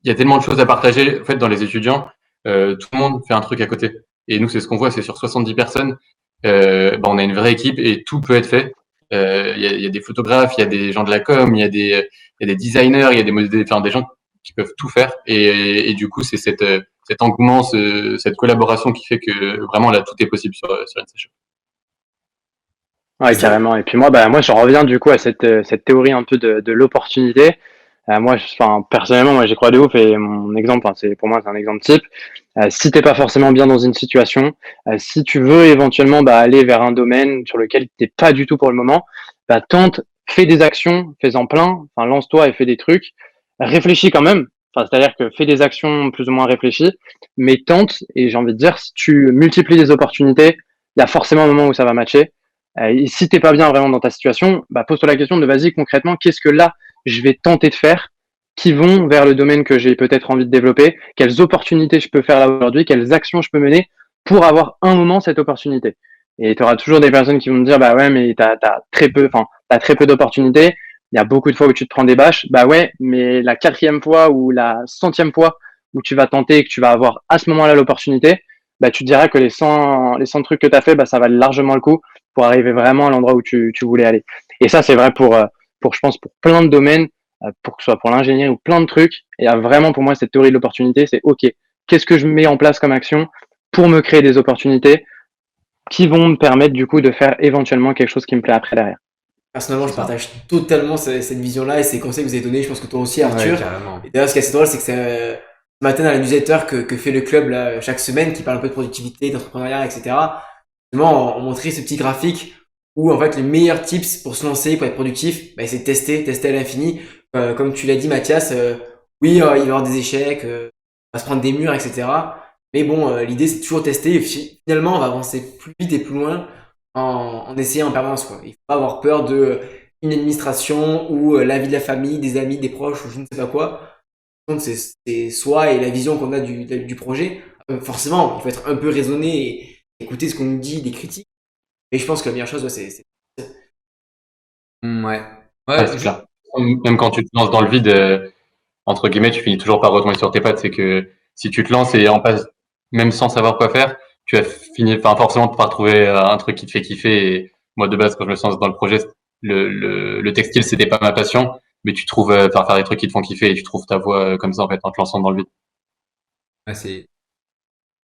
il y a tellement de choses à partager en fait dans les étudiants, tout le monde fait un truc à côté. Et nous c'est ce qu'on voit, c'est sur 70 personnes, bah, on a une vraie équipe et tout peut être fait. Il y a des photographes, il y a des gens de la com, il y a des designers, il y a enfin, des gens qui peuvent tout faire. Et du coup, c'est cet engouement, cette collaboration qui fait que vraiment là, tout est possible sur InstaShop. Ouais, C'est ça. carrément. Et puis moi, bah, moi, j'en reviens du coup à cette théorie un peu de l'opportunité. Moi, enfin, personnellement, moi, j'y crois de ouf et mon exemple, enfin, pour moi, c'est un exemple type. Si t'es pas forcément bien dans une situation, si tu veux éventuellement bah, aller vers un domaine sur lequel t'es pas du tout pour le moment, bah, tente, fais des actions, fais-en plein, enfin, lance-toi et fais des trucs. Réfléchis quand même. Enfin, c'est-à-dire que fais des actions plus ou moins réfléchies, mais tente. Et j'ai envie de dire, si tu multiplies les opportunités, il y a forcément un moment où ça va matcher. Et si t'es pas bien vraiment dans ta situation, bah, pose-toi la question de vas-y concrètement, qu'est-ce que là je vais tenter de faire qui vont vers le domaine que j'ai peut-être envie de développer, quelles opportunités je peux faire là aujourd'hui, quelles actions je peux mener pour avoir un moment cette opportunité. Et tu auras toujours des personnes qui vont te dire bah ouais mais t'as très peu d'opportunités. Il y a beaucoup de fois où tu te prends des bâches. Bah ouais, mais la 4e fois ou la 100e fois où tu vas tenter et que tu vas avoir à ce moment-là l'opportunité, bah tu te diras que les 100 trucs que tu as fait, bah ça valait largement le coup pour arriver vraiment à l'endroit où tu voulais aller. Et ça, c'est vrai je pense, pour plein de domaines, pour que ce soit pour l'ingénierie ou plein de trucs. Et il y a vraiment pour moi cette théorie de l'opportunité, c'est OK, qu'est-ce que je mets en place comme action pour me créer des opportunités qui vont me permettre du coup de faire éventuellement quelque chose qui me plaît après derrière. Personnellement, je C'est ça. partage totalement cette vision-là et ces conseils que vous avez donnés. Je pense que toi aussi, Ouais, Arthur. carrément. Et d'ailleurs, ce qui est assez drôle, c'est que c'est ce matin dans la newsletter que fait le club là, chaque semaine, qui parle un peu de productivité, d'entrepreneuriat, etc. Justement, on montrait ce petit graphique où en fait les meilleurs tips pour se lancer, pour être productif, bah, c'est de tester à l'infini. Comme tu l'as dit, Mathias, oui, il va y avoir des échecs, on va se prendre des murs, etc. Mais bon, l'idée c'est de toujours tester et finalement on va avancer plus vite et plus loin en essayant en permanence, quoi. Il faut pas avoir peur de une administration ou l'avis de la famille, des amis, des proches ou je ne sais pas quoi. Donc c'est soi et la vision qu'on a du projet. Forcément, il faut être un peu raisonné et écouter ce qu'on nous dit, des critiques. Mais je pense que la meilleure chose, ouais, Ouais. Ouais, Ouais, c'est clair. Même quand tu te lances dans le vide, entre guillemets, tu finis toujours par retomber sur tes pattes. C'est que si tu te lances et en passe, même sans savoir quoi faire, tu vas finir, enfin, forcément par trouver un truc qui te fait kiffer. Et moi, de base, quand je me lance dans le projet, le textile, c'était pas ma passion, mais tu trouves, faire des trucs qui te font kiffer et tu trouves ta voie comme ça, en fait, en te lançant dans le vide. ouais, c'est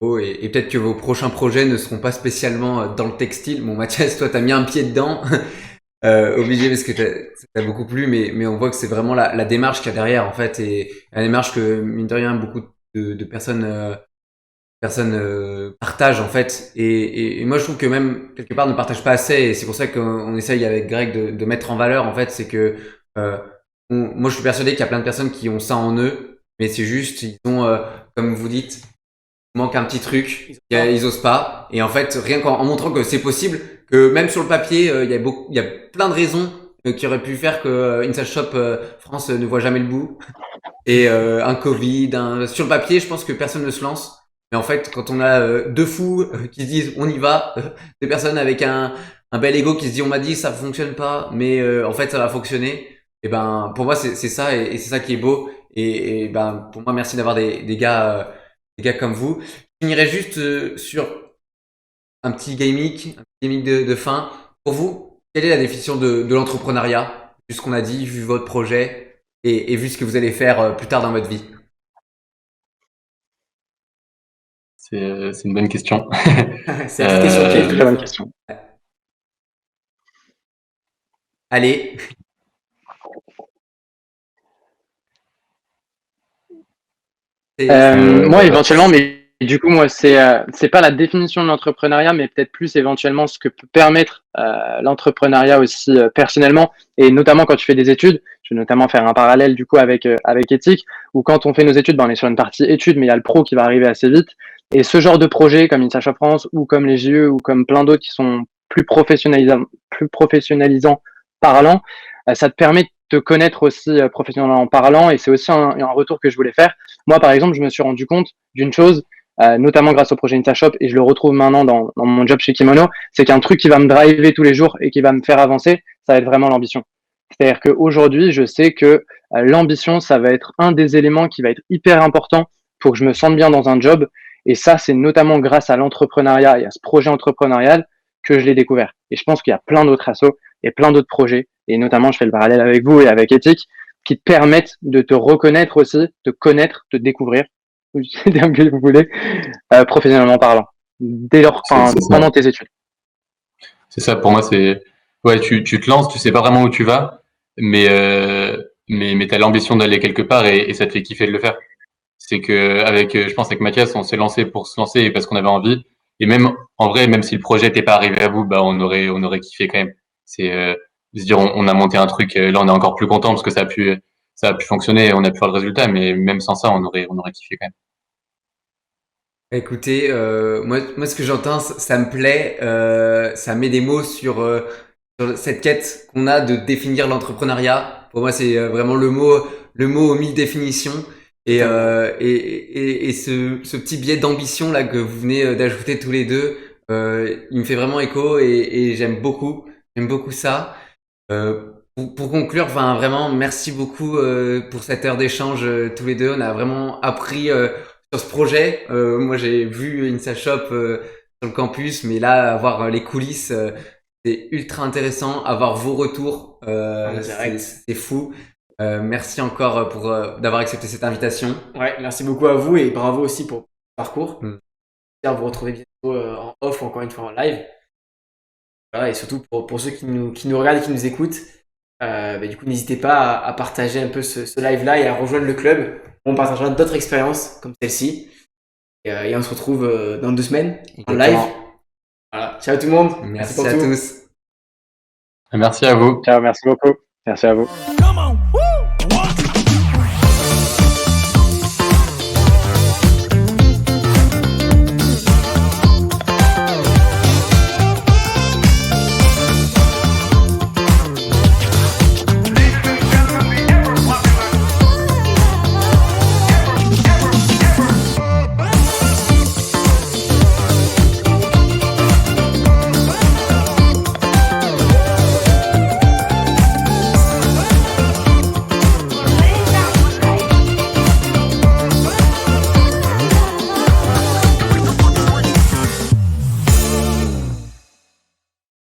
beau et peut-être que vos prochains projets ne seront pas spécialement dans le textile. Bon, Mathias, toi, t'as mis un pied dedans, obligé parce que t'as beaucoup plu, mais on voit que c'est vraiment la démarche qu'il y a derrière, en fait, et la démarche que, mine de rien, beaucoup de personnes partagent en fait et moi je trouve que même quelque part ne partagent pas assez et c'est pour ça qu'on essaye avec Greg de mettre en valeur en fait c'est que euh, moi je suis persuadé qu'il y a plein de personnes qui ont ça en eux mais c'est juste ils ont comme vous dites il manque un petit truc ils osent pas et en fait rien qu'en montrant que c'est possible que même sur le papier il y a plein de raisons qui auraient pu faire que InstaShop France ne voit jamais le bout et un Covid, sur le papier, je pense que personne ne se lance. Mais en fait, quand on a deux fous qui se disent on y va, des personnes avec un bel ego qui se dit on m'a dit ça fonctionne pas, mais en fait ça va fonctionner. Et ben pour moi c'est ça et c'est ça qui est beau. Et ben pour moi merci d'avoir des gars comme vous. Je finirai juste sur un petit gimmick de fin. Pour vous, quelle est la définition de l'entrepreneuriat, vu ce qu'on a dit, vu votre projet et vu ce que vous allez faire plus tard dans votre vie? C'est une bonne question. c'est la petite question C'est une piège de Euh, très la bonne fin. question. Allez. Moi, éventuellement, mais du coup, moi, c'est pas la définition de l'entrepreneuriat, mais peut-être plus éventuellement ce que peut permettre l'entrepreneuriat aussi personnellement, et notamment quand tu fais des études. Je vais notamment faire un parallèle du coup avec éthique, où quand on fait nos études, ben, on est sur une partie études, mais il y a le pro qui va arriver assez vite. Et ce genre de projet, comme INSA France ou comme les JE ou comme plein d'autres qui sont plus professionnalisants parlant, ça te permet de te connaître aussi professionnellement parlant, et c'est aussi un retour que je voulais faire. Moi, par exemple, je me suis rendu compte d'une chose, notamment grâce au projet InstaShop, et je le retrouve maintenant dans mon job chez Kimono, c'est qu'un truc qui va me driver tous les jours et qui va me faire avancer, ça va être vraiment l'ambition. C'est-à-dire qu'aujourd'hui, je sais que l'ambition, ça va être un des éléments qui va être hyper important pour que je me sente bien dans un job. Et ça, c'est notamment grâce à l'entrepreneuriat et à ce projet entrepreneurial que je l'ai découvert. Et je pense qu'il y a plein d'autres assos et plein d'autres projets, et notamment, je fais le parallèle avec vous et avec Ethic, qui te permettent de te reconnaître aussi, te connaître, te découvrir, c'est le terme que vous voulez, professionnellement parlant, dès lors, C'est ça. pendant tes études. C'est ça, pour moi, c'est ouais, tu te lances, tu sais pas vraiment où tu vas, mais t'as l'ambition d'aller quelque part et ça te fait kiffer de le faire. C'est que avec, je pense avec Mathias, on s'est lancé pour se lancer et parce qu'on avait envie. Et même en vrai, même si le projet n'était pas arrivé à bout, bah on aurait kiffé quand même. C'est de se dire on a monté un truc, là on est encore plus content parce que ça a pu fonctionner, on a pu faire le résultat, mais même sans ça, on aurait kiffé quand même. Écoutez, moi, ce que j'entends, ça me plaît. Ça met des mots sur cette quête qu'on a de définir l'entrepreneuriat. Pour moi, c'est vraiment le mot aux mille définitions. Et ce petit biais d'ambition là que vous venez d'ajouter tous les deux, il me fait vraiment écho et j'aime beaucoup ça. Pour conclure, enfin vraiment, merci beaucoup pour cette heure d'échange tous les deux. On a vraiment appris sur ce projet. Moi, j'ai vu InstaShop sur le campus, mais là, avoir les coulisses, c'est ultra intéressant. Avoir vos retours, En direct. c'est fou. Merci encore pour d'avoir accepté cette invitation. Ouais, merci beaucoup à vous et bravo aussi pour le parcours. Mm. J'espère vous retrouver bientôt en off ou encore une fois en live. Voilà, et surtout pour ceux qui nous regardent et qui nous écoutent, bah, du coup, n'hésitez pas à partager un peu ce live-là et à rejoindre le club. On partagera d'autres expériences comme celle-ci. Et on se retrouve dans 2 semaines en live. Exactement. Voilà. Ciao tout le monde. Merci pour à tout. tous. Merci à vous. Ciao, merci beaucoup. Merci à vous. Come on. Woo!